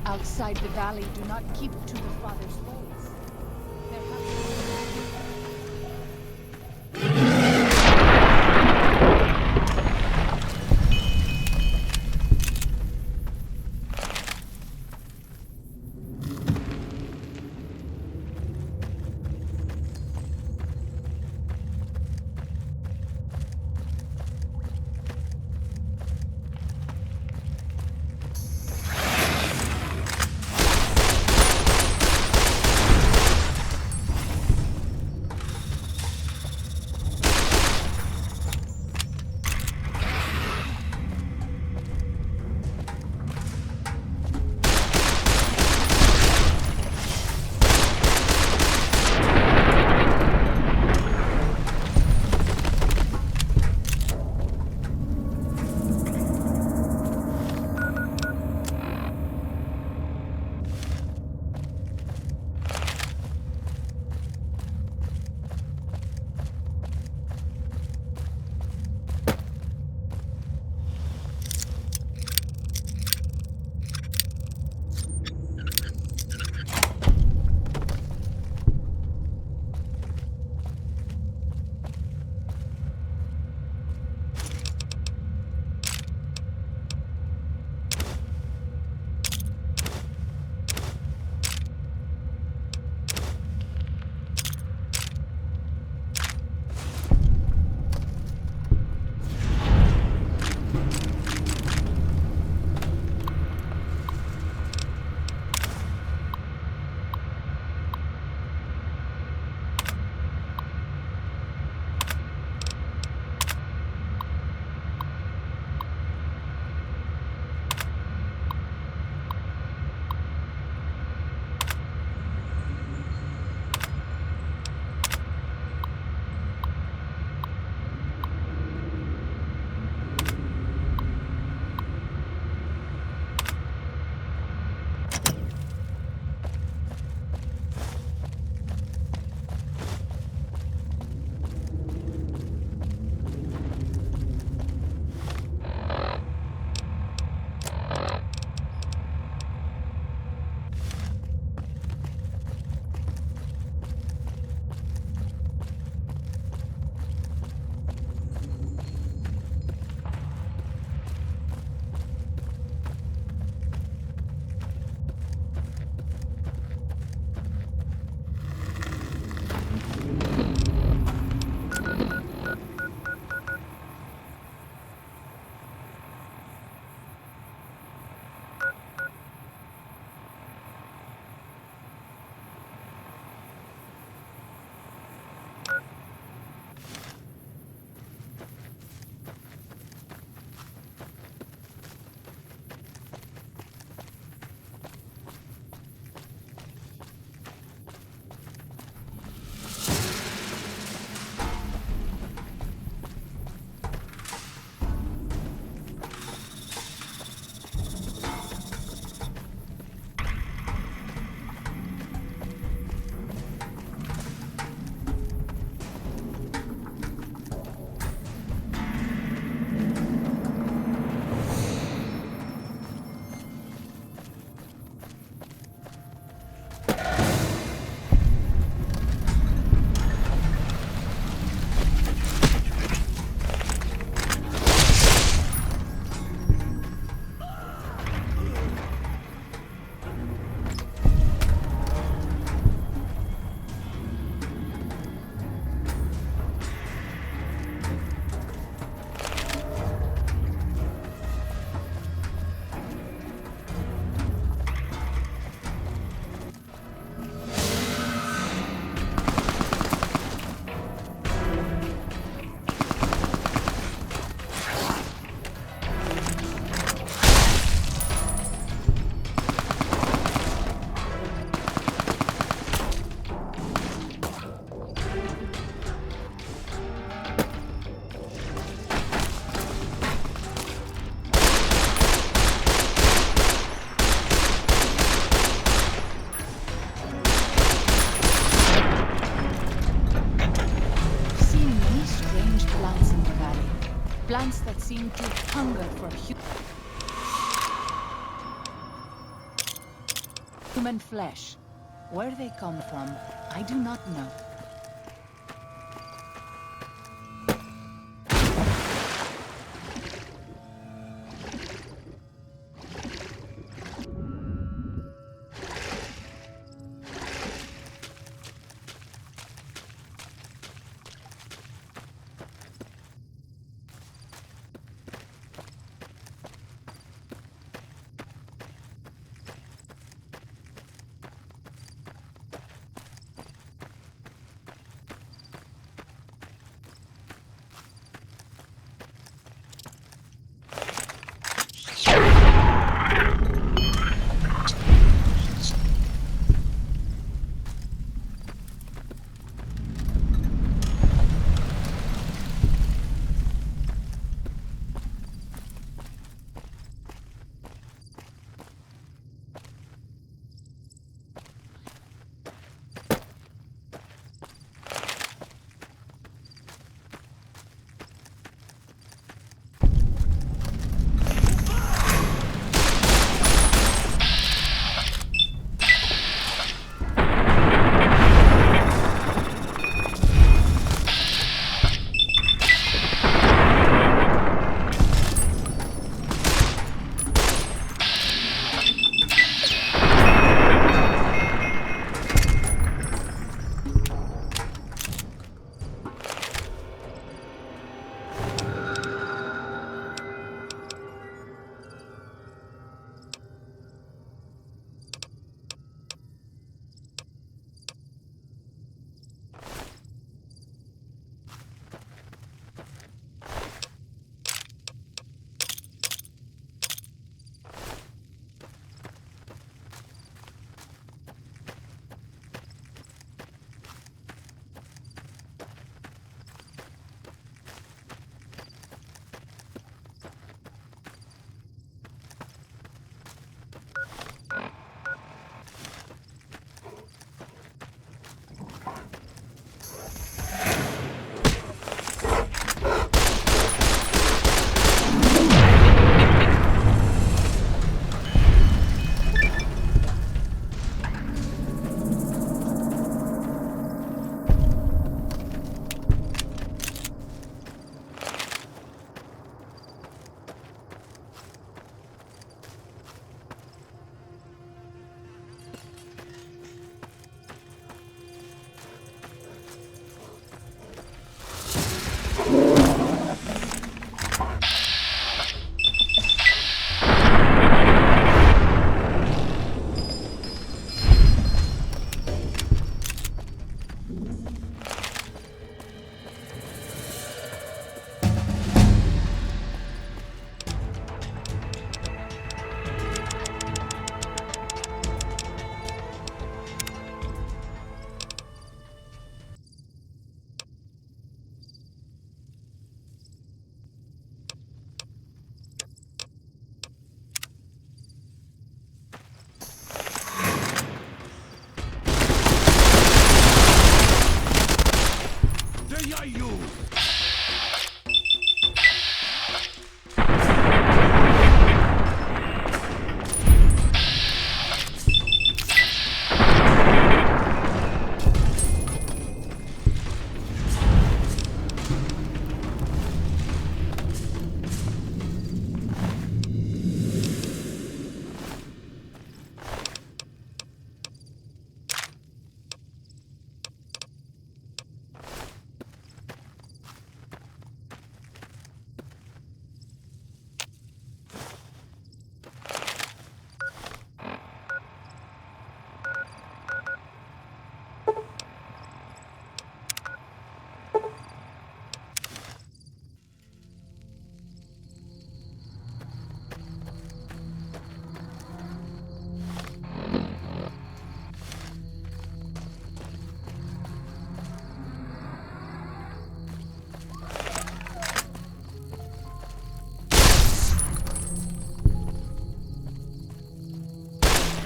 Outside the valley do not keep to the Father's ways. Plants that seem to hunger for human flesh. Where they come from, I do not know.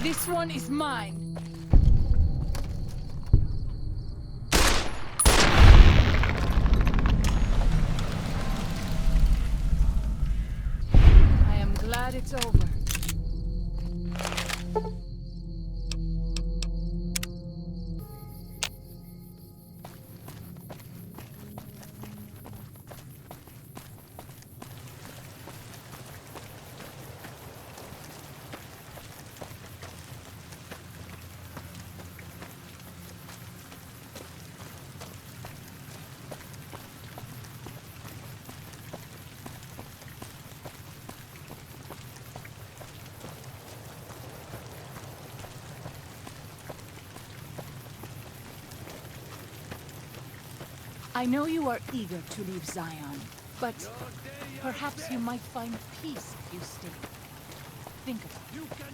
This one is mine. glad it's over. I know you are eager to leave Zaion, but perhaps you might find peace if you stay. Think about it.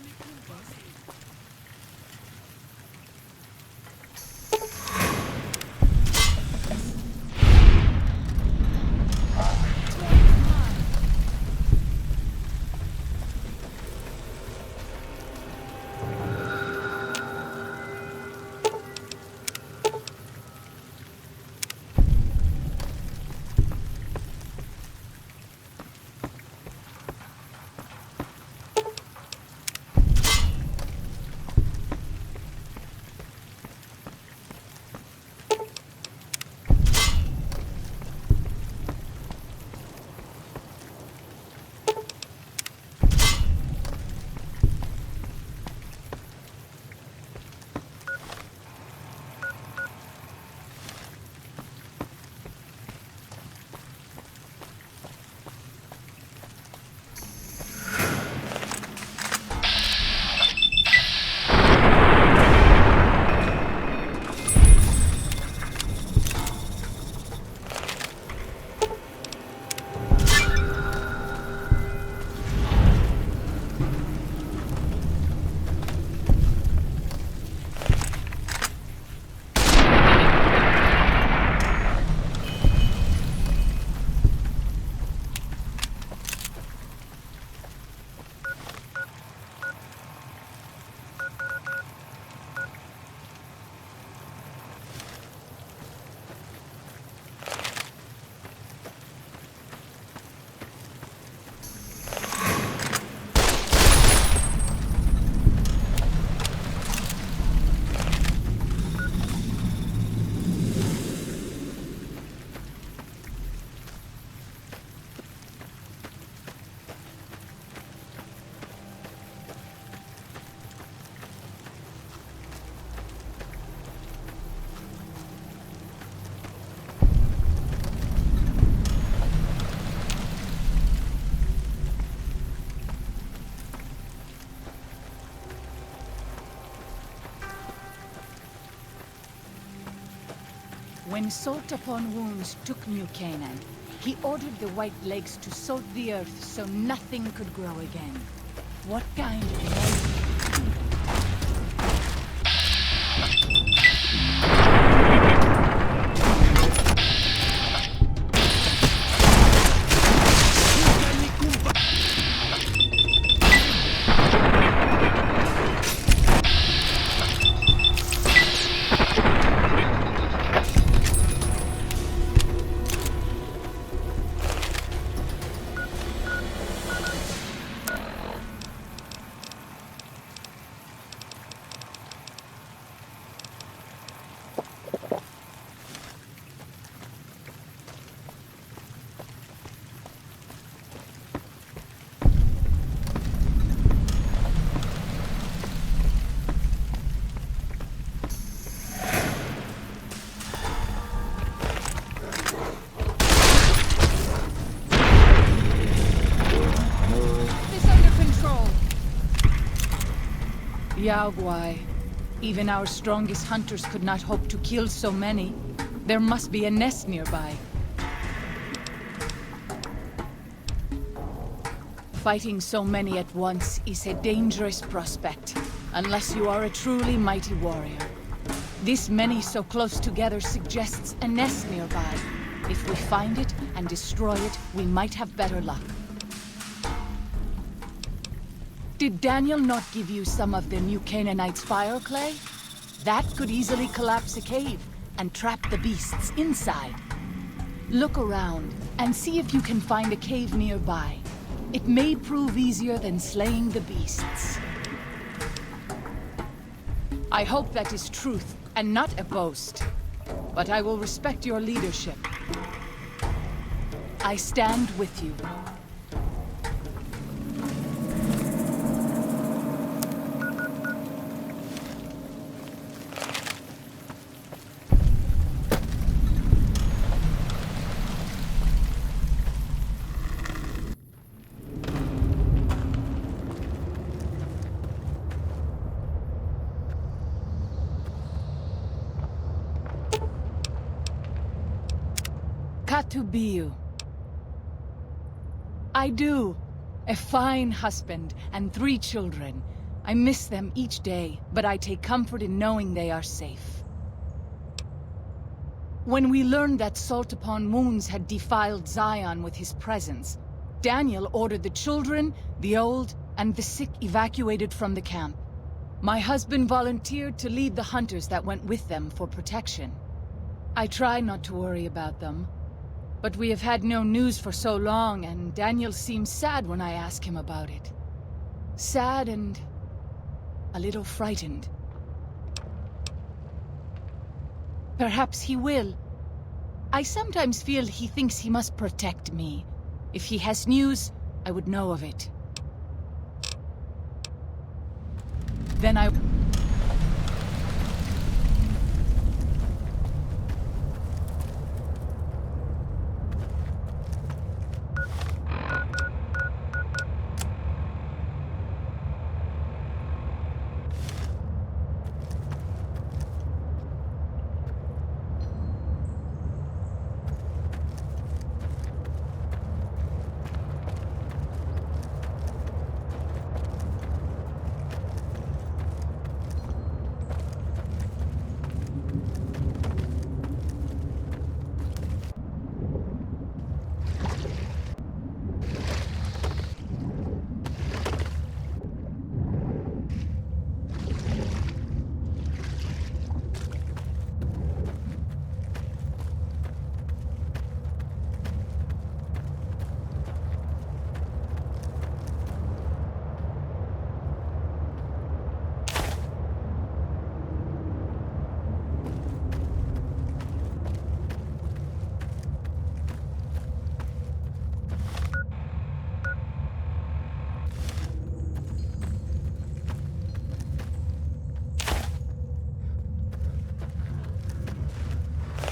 When Salt Upon Wounds took New-Canaan, he ordered the White Legs to salt the earth so nothing could grow again. What kind of Yaogwai. Even our strongest hunters could not hope to kill so many. There must be a nest nearby. Fighting so many at once is a dangerous prospect, unless you are a truly mighty warrior. This many so close together suggests a nest nearby. If we find it and destroy it, we might have better luck. Did Daniel not give you some of the New Canaanites' fire clay? That could easily collapse a cave and trap the beasts inside. Look around and see if you can find a cave nearby. It may prove easier than slaying the beasts. I hope that is truth, and not a boast. But I will respect your leadership. I stand with you. Katubiu. I do. A fine husband and 3 children. I miss them each day, but I take comfort in knowing they are safe. When we learned that Salt Upon Wounds had defiled Zaion with his presence, Daniel ordered the children, the old, and the sick evacuated from the camp. My husband volunteered to lead the hunters that went with them for protection. I try not to worry about them. But we have had no news for so long, and Daniel seems sad when I ask him about it. Sad and a little frightened. Perhaps he will. I sometimes feel he thinks he must protect me. If he has news, I would know of it. Then I...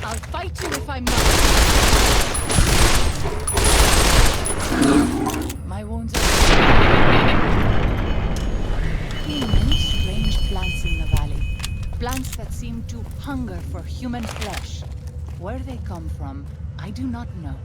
I'll fight you if I'm not. My wounds are... Many strange plants in the valley. Plants that seem to hunger for human flesh. Where they come from, I do not know.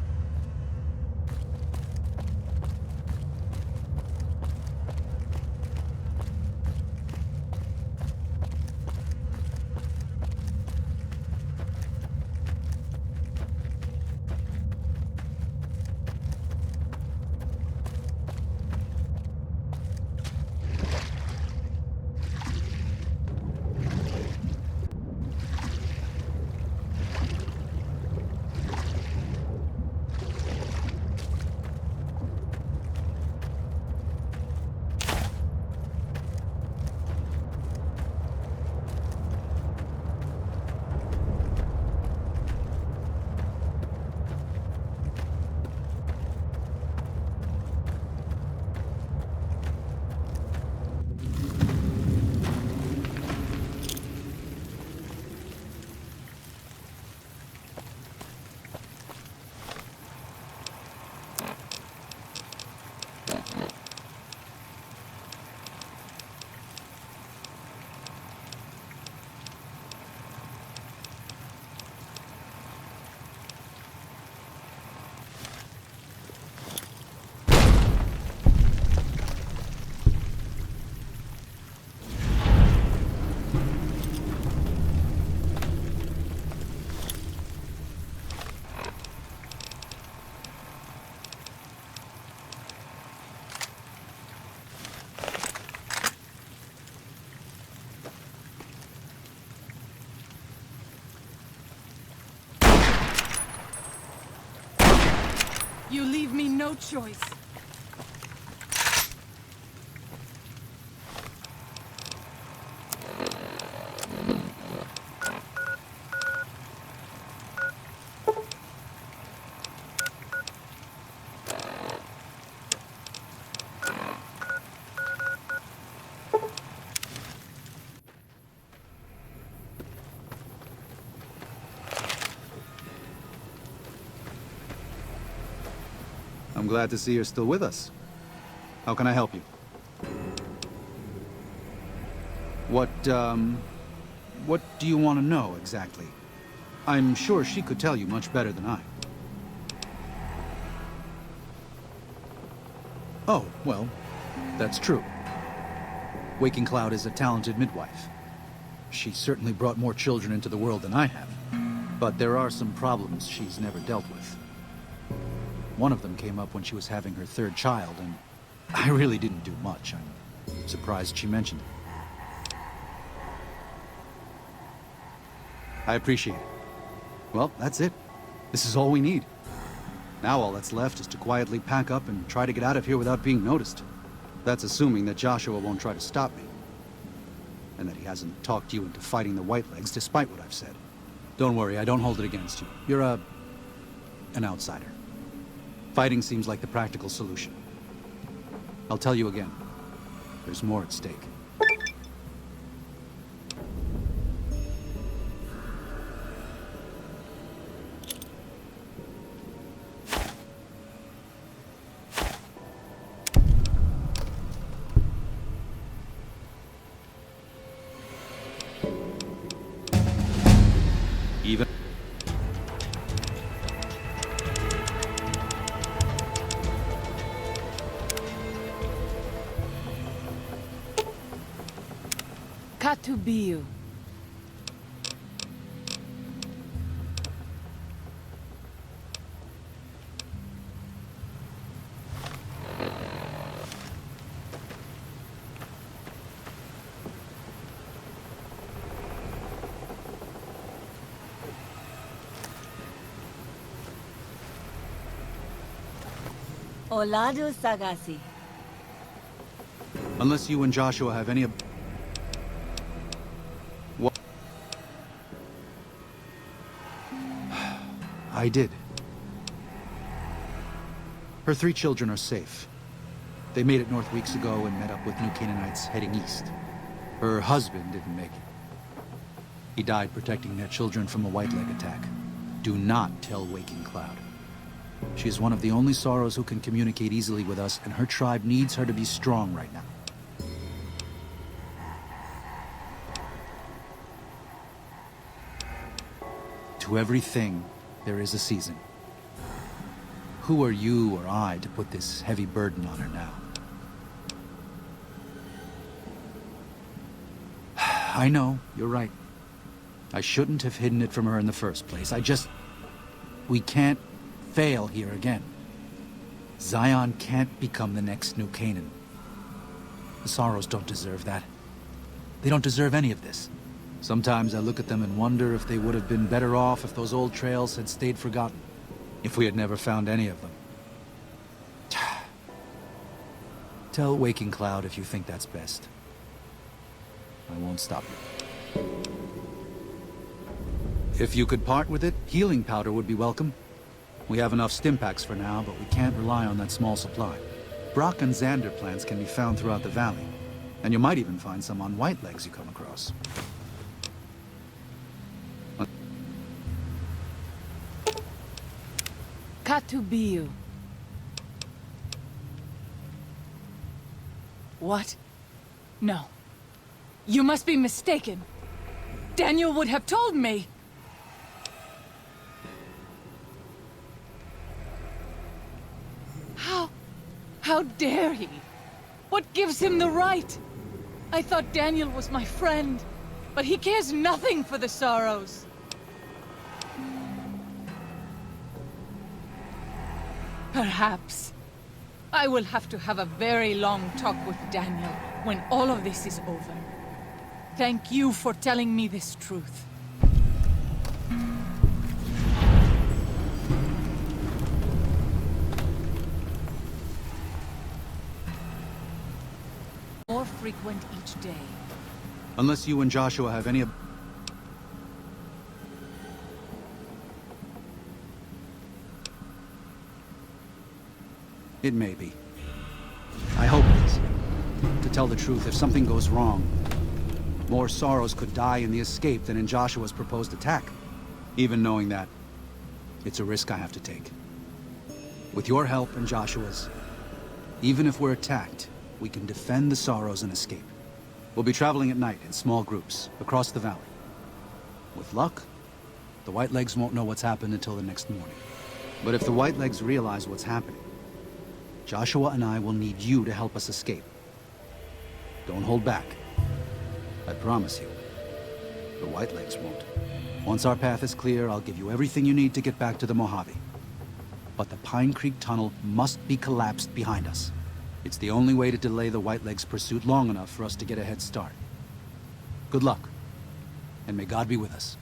You leave me no choice. I'm glad to see you're still with us. How can I help you? What do you want to know, exactly? I'm sure she could tell you much better than I. Oh, well, that's true. Waking Cloud is a talented midwife. She certainly brought more children into the world than I have. But there are some problems she's never dealt with. One of them came up when she was having her third child, and I really didn't do much. I'm surprised she mentioned it. I appreciate it. Well, that's it. This is all we need. Now all that's left is to quietly pack up and try to get out of here without being noticed. That's assuming that Joshua won't try to stop me. And that he hasn't talked you into fighting the Whitelegs, despite what I've said. Don't worry, I don't hold it against you. You're an outsider. Fighting seems like the practical solution. I'll tell you again. There's more at stake. Even... Katubiu. Oladu Sagasi. Unless you and Joshua have any... What? I did. Her 3 children are safe. They made it north weeks ago and met up with new Canaanites heading east. Her husband didn't make it. He died protecting their children from a Whiteleg attack. Do not tell Waking Cloud. She is one of the only Sorrows who can communicate easily with us, and her tribe needs her to be strong right now. To everything, there is a season. Who are you or I to put this heavy burden on her now? I know, you're right. I shouldn't have hidden it from her in the first place. We can't fail here again. Zaion can't become the next New Canaan. The Sorrows don't deserve that. They don't deserve any of this. Sometimes I look at them and wonder if they would have been better off if those old trails had stayed forgotten. If we had never found any of them. Tell Waking Cloud if you think that's best. I won't stop you. If you could part with it, healing powder would be welcome. We have enough stim packs for now, but we can't rely on that small supply. Brock and Xander plants can be found throughout the valley. And you might even find some on Whitelegs you come across. Katubiu. What? No. You must be mistaken. Daniel would have told me. How dare he? What gives him the right? I thought Daniel was my friend, but he cares nothing for the Sorrows. Perhaps. I will have to have a very long talk with Daniel when all of this is over. Thank you for telling me this truth. More frequent each day. Unless you and Joshua have any... It may be. I hope it is. To tell the truth, if something goes wrong, more Sorrows could die in the escape than in Joshua's proposed attack. Even knowing that, it's a risk I have to take. With your help and Joshua's, even if we're attacked, we can defend the Sorrows and escape. We'll be traveling at night in small groups across the valley. With luck, the Whitelegs won't know what's happened until the next morning. But if the Whitelegs realize what's happening, Joshua and I will need you to help us escape. Don't hold back. I promise you, the Whitelegs won't. Once our path is clear, I'll give you everything you need to get back to the Mojave. But the Pine Creek Tunnel must be collapsed behind us. It's the only way to delay the Whitelegs' pursuit long enough for us to get a head start. Good luck, and may God be with us.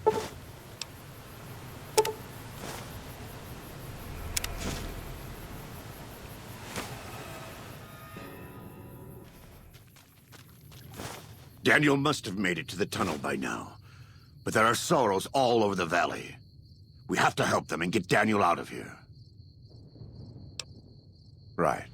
Daniel must have made it to the tunnel by now. But there are Sorrows all over the valley. We have to help them and get Daniel out of here. Right.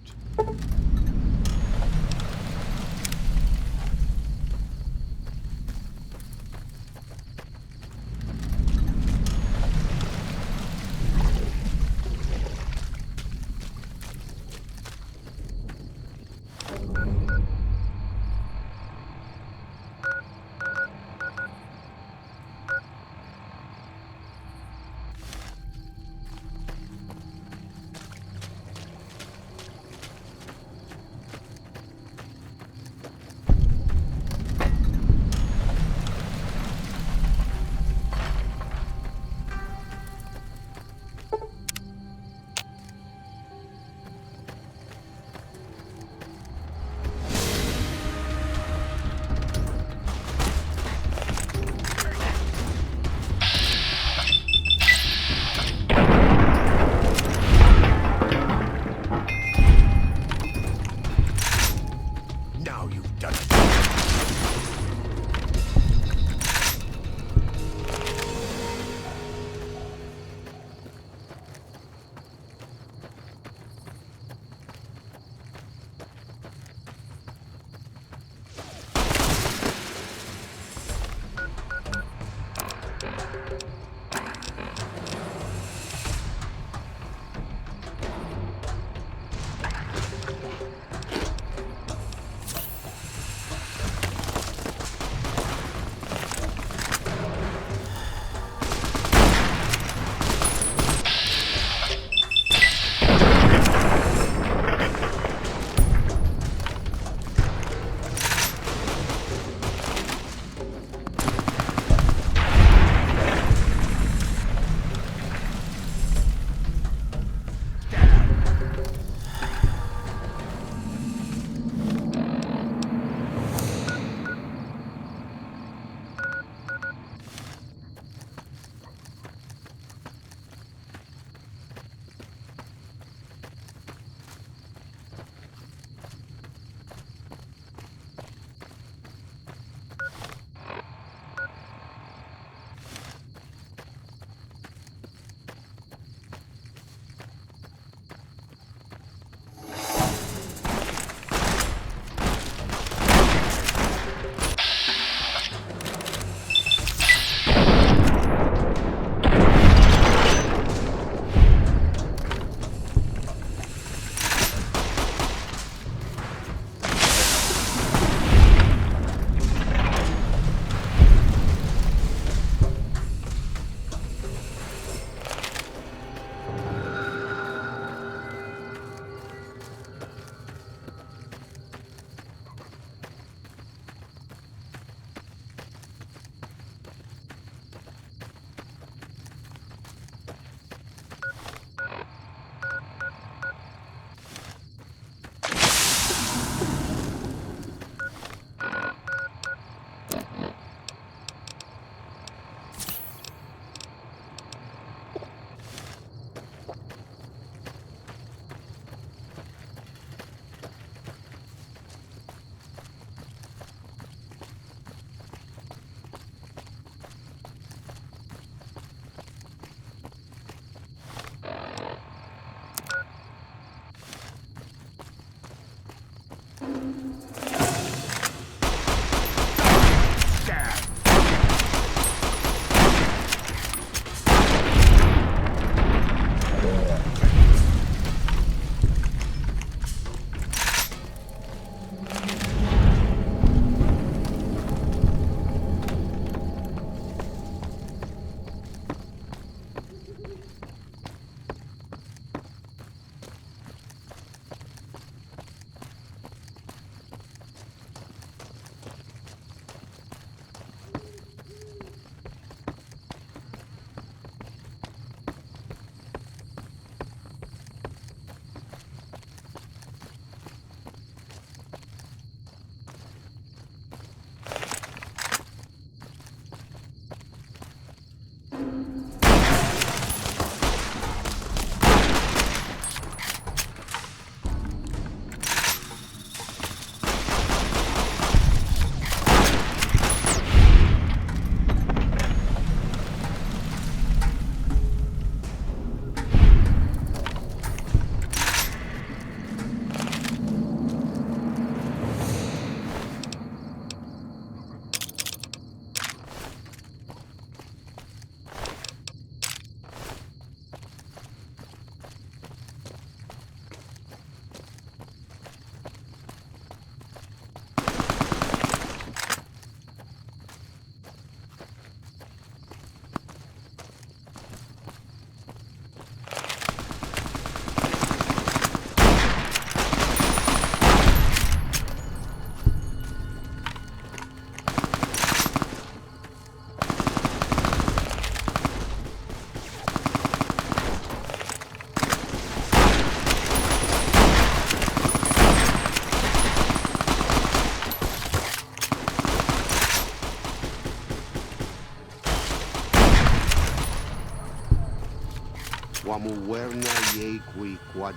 Wamuwerna Yequi Quadu.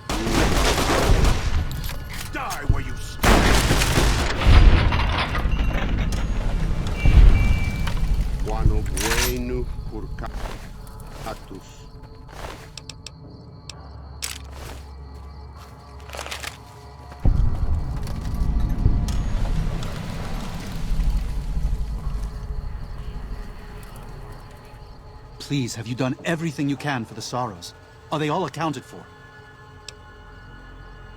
Die where you stand! Wanobuenu Kurkatus. Please, have you done everything you can for the Sorrows? Are they all accounted for?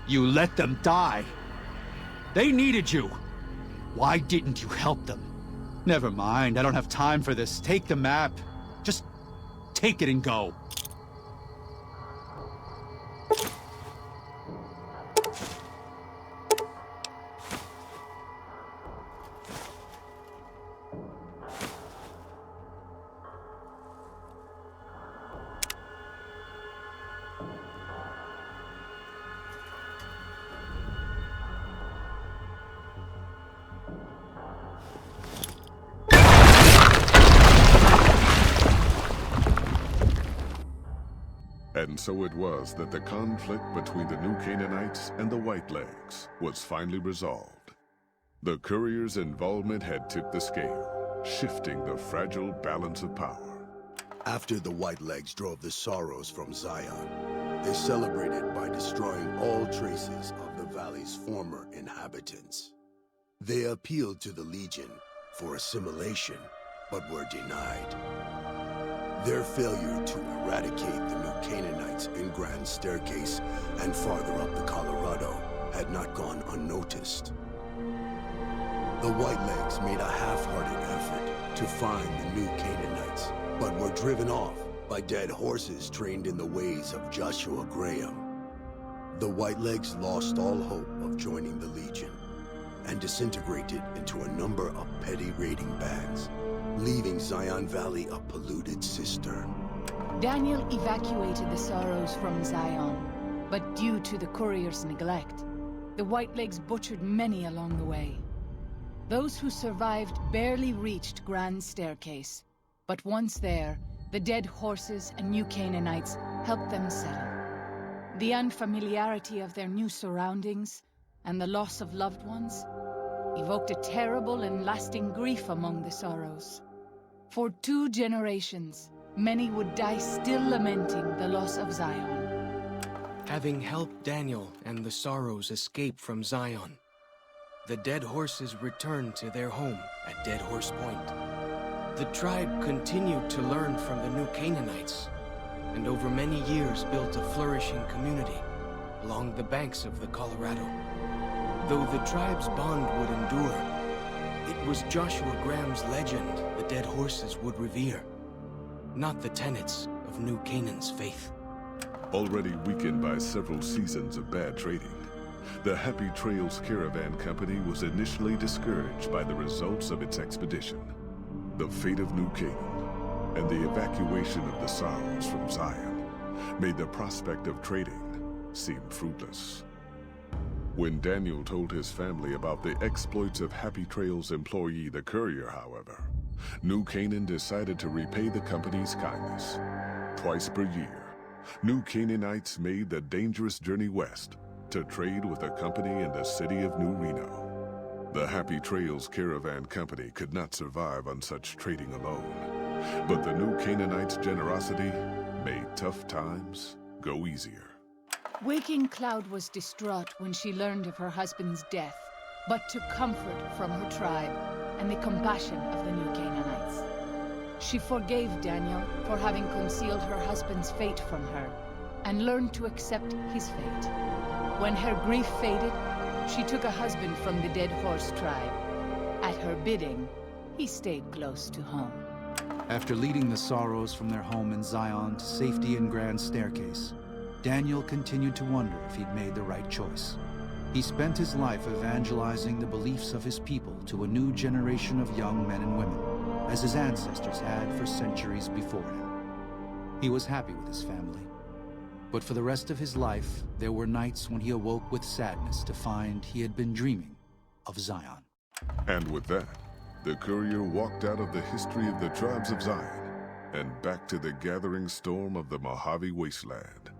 You let them die. They needed you. Why didn't you help them? Never mind, I don't have time for this. Take the map. Just take it and go. And so it was that the conflict between the New Canaanites and the Whitelegs was finally resolved. The Courier's involvement had tipped the scale, shifting the fragile balance of power. After the Whitelegs drove the Sorrows from Zaion, they celebrated by destroying all traces of the valley's former inhabitants. They appealed to the Legion for assimilation, but were denied. Their failure to eradicate the New Canaanites in Grand Staircase and farther up the Colorado had not gone unnoticed. The Whitelegs made a half-hearted effort to find the New Canaanites, but were driven off by dead horses trained in the ways of Joshua Gрэхем. The Whitelegs lost all hope of joining the Legion and disintegrated into a number of petty raiding bands, leaving Zaion Valley a polluted cistern. Daniel evacuated the Sorrows from Zaion, but due to the Courier's neglect, the Whitelegs butchered many along the way. Those who survived barely reached Grand Staircase, but once there, the dead horses and New Canaanites helped them settle. The unfamiliarity of their new surroundings and the loss of loved ones evoked a terrible and lasting grief among the Sorrows. For 2 generations, many would die still lamenting the loss of Zaion. Having helped Daniel and the Sorrows escape from Zaion, the dead horses returned to their home at Dead Horse Point. The tribe continued to learn from the New Canaanites, and over many years built a flourishing community along the banks of the Colorado. Though the tribe's bond would endure, it was Joshua Graham's legend the dead horses would revere, not the tenets of New Canaan's faith. Already weakened by several seasons of bad trading, the Happy Trails Caravan Company was initially discouraged by the results of its expedition. The fate of New Canaan and the evacuation of the Sorrows from Zaion made the prospect of trading seem fruitless. When Daniel told his family about the exploits of Happy Trails employee the Courier, however, New Canaan decided to repay the company's kindness. Twice per year, New Canaanites made the dangerous journey west to trade with a company in the city of New Reno. The Happy Trails Caravan Company could not survive on such trading alone, but the New Canaanites' generosity made tough times go easier. Waking Cloud was distraught when she learned of her husband's death, but took comfort from her tribe and the compassion of the New Canaanites. She forgave Daniel for having concealed her husband's fate from her, and learned to accept his fate. When her grief faded, she took a husband from the Dead Horse tribe. At her bidding, he stayed close to home. After leading the Sorrows from their home in Zaion to safety in Grand Staircase, Daniel continued to wonder if he'd made the right choice. He spent his life evangelizing the beliefs of his people to a new generation of young men and women, as his ancestors had for centuries before him. He was happy with his family, but for the rest of his life, there were nights when he awoke with sadness to find he had been dreaming of Zaion. And with that, the Courier walked out of the history of the tribes of Zaion and back to the gathering storm of the Mojave Wasteland.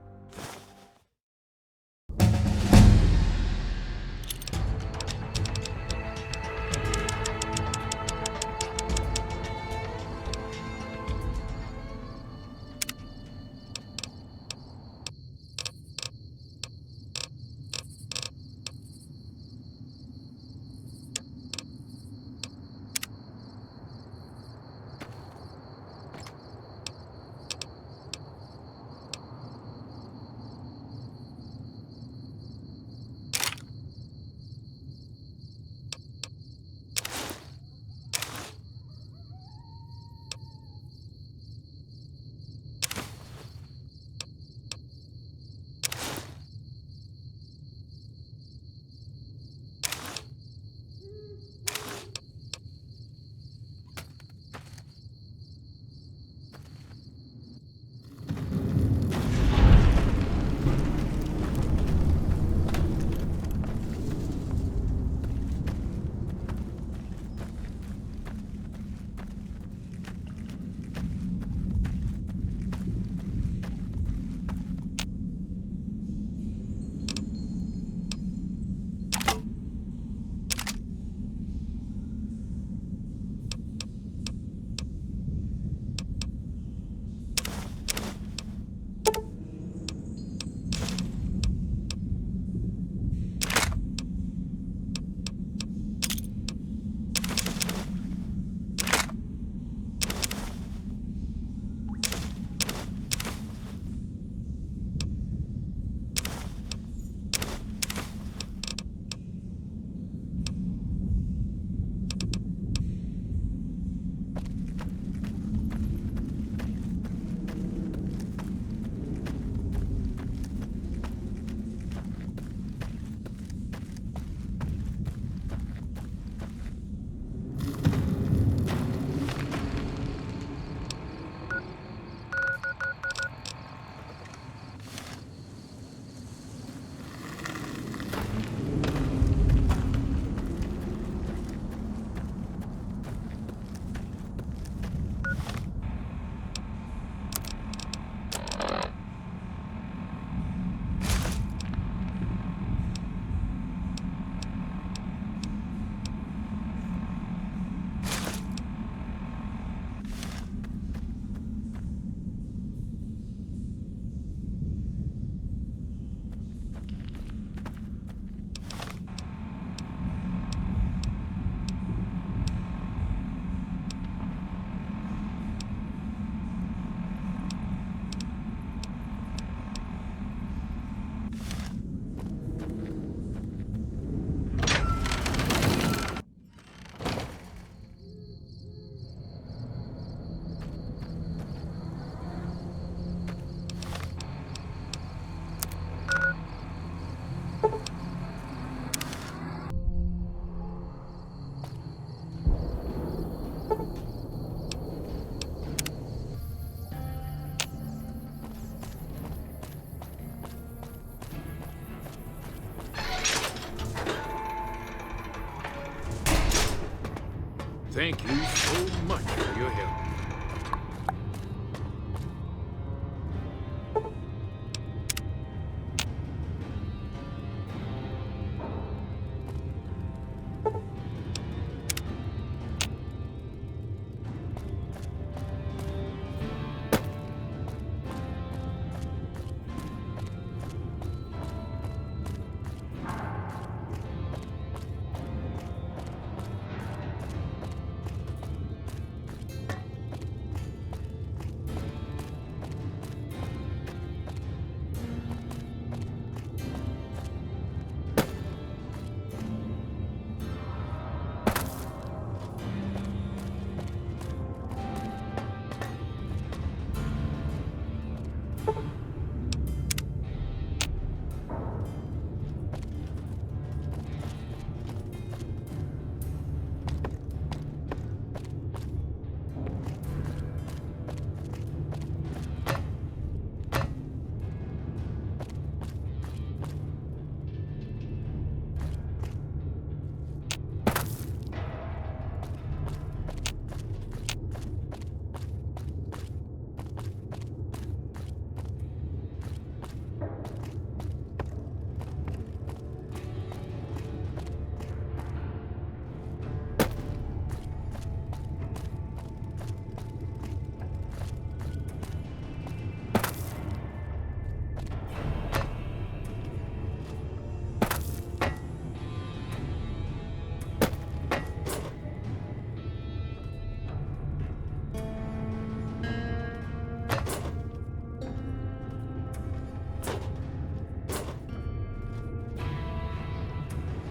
Thank you so much for your help.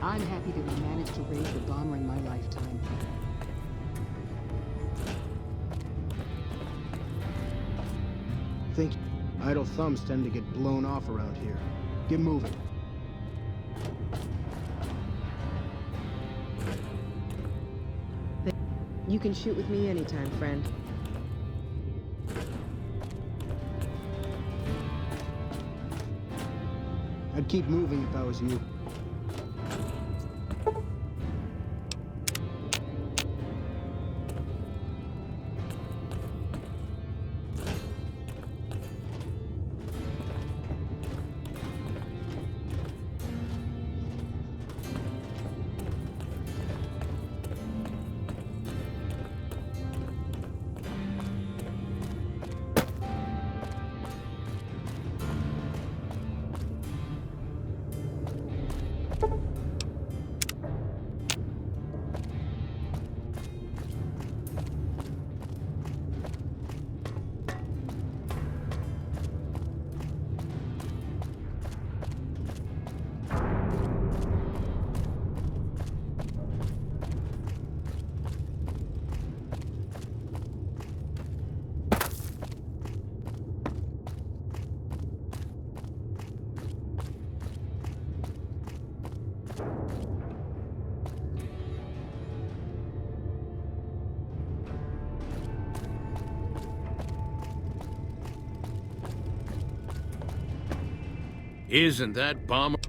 I'm happy that we managed to raise the bomber in my lifetime. Think idle thumbs tend to get blown off around here. Get moving. You can shoot with me anytime, friend. I'd keep moving if I was you. Isn't that bomber?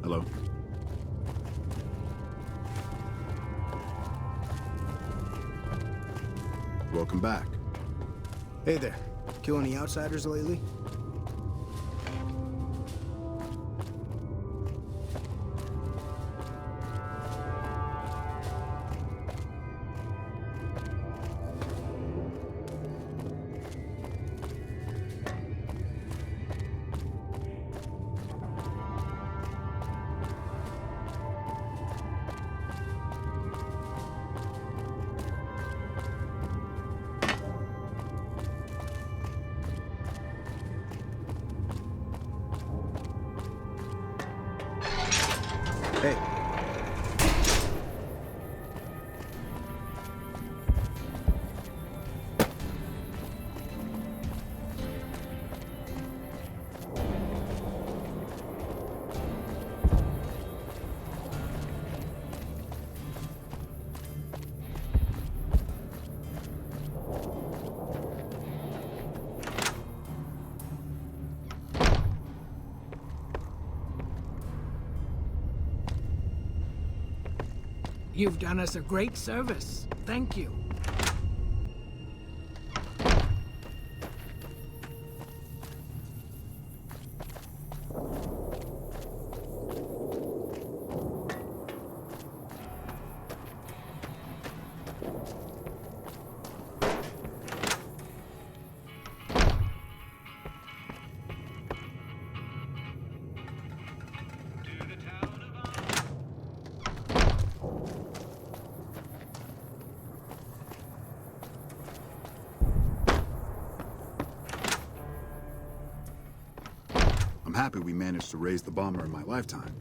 Hello? Welcome back. Hey there. Kill any outsiders lately? Hey. You've done us a great service. Thank you. I'm happy we managed to raise the bomber in my lifetime.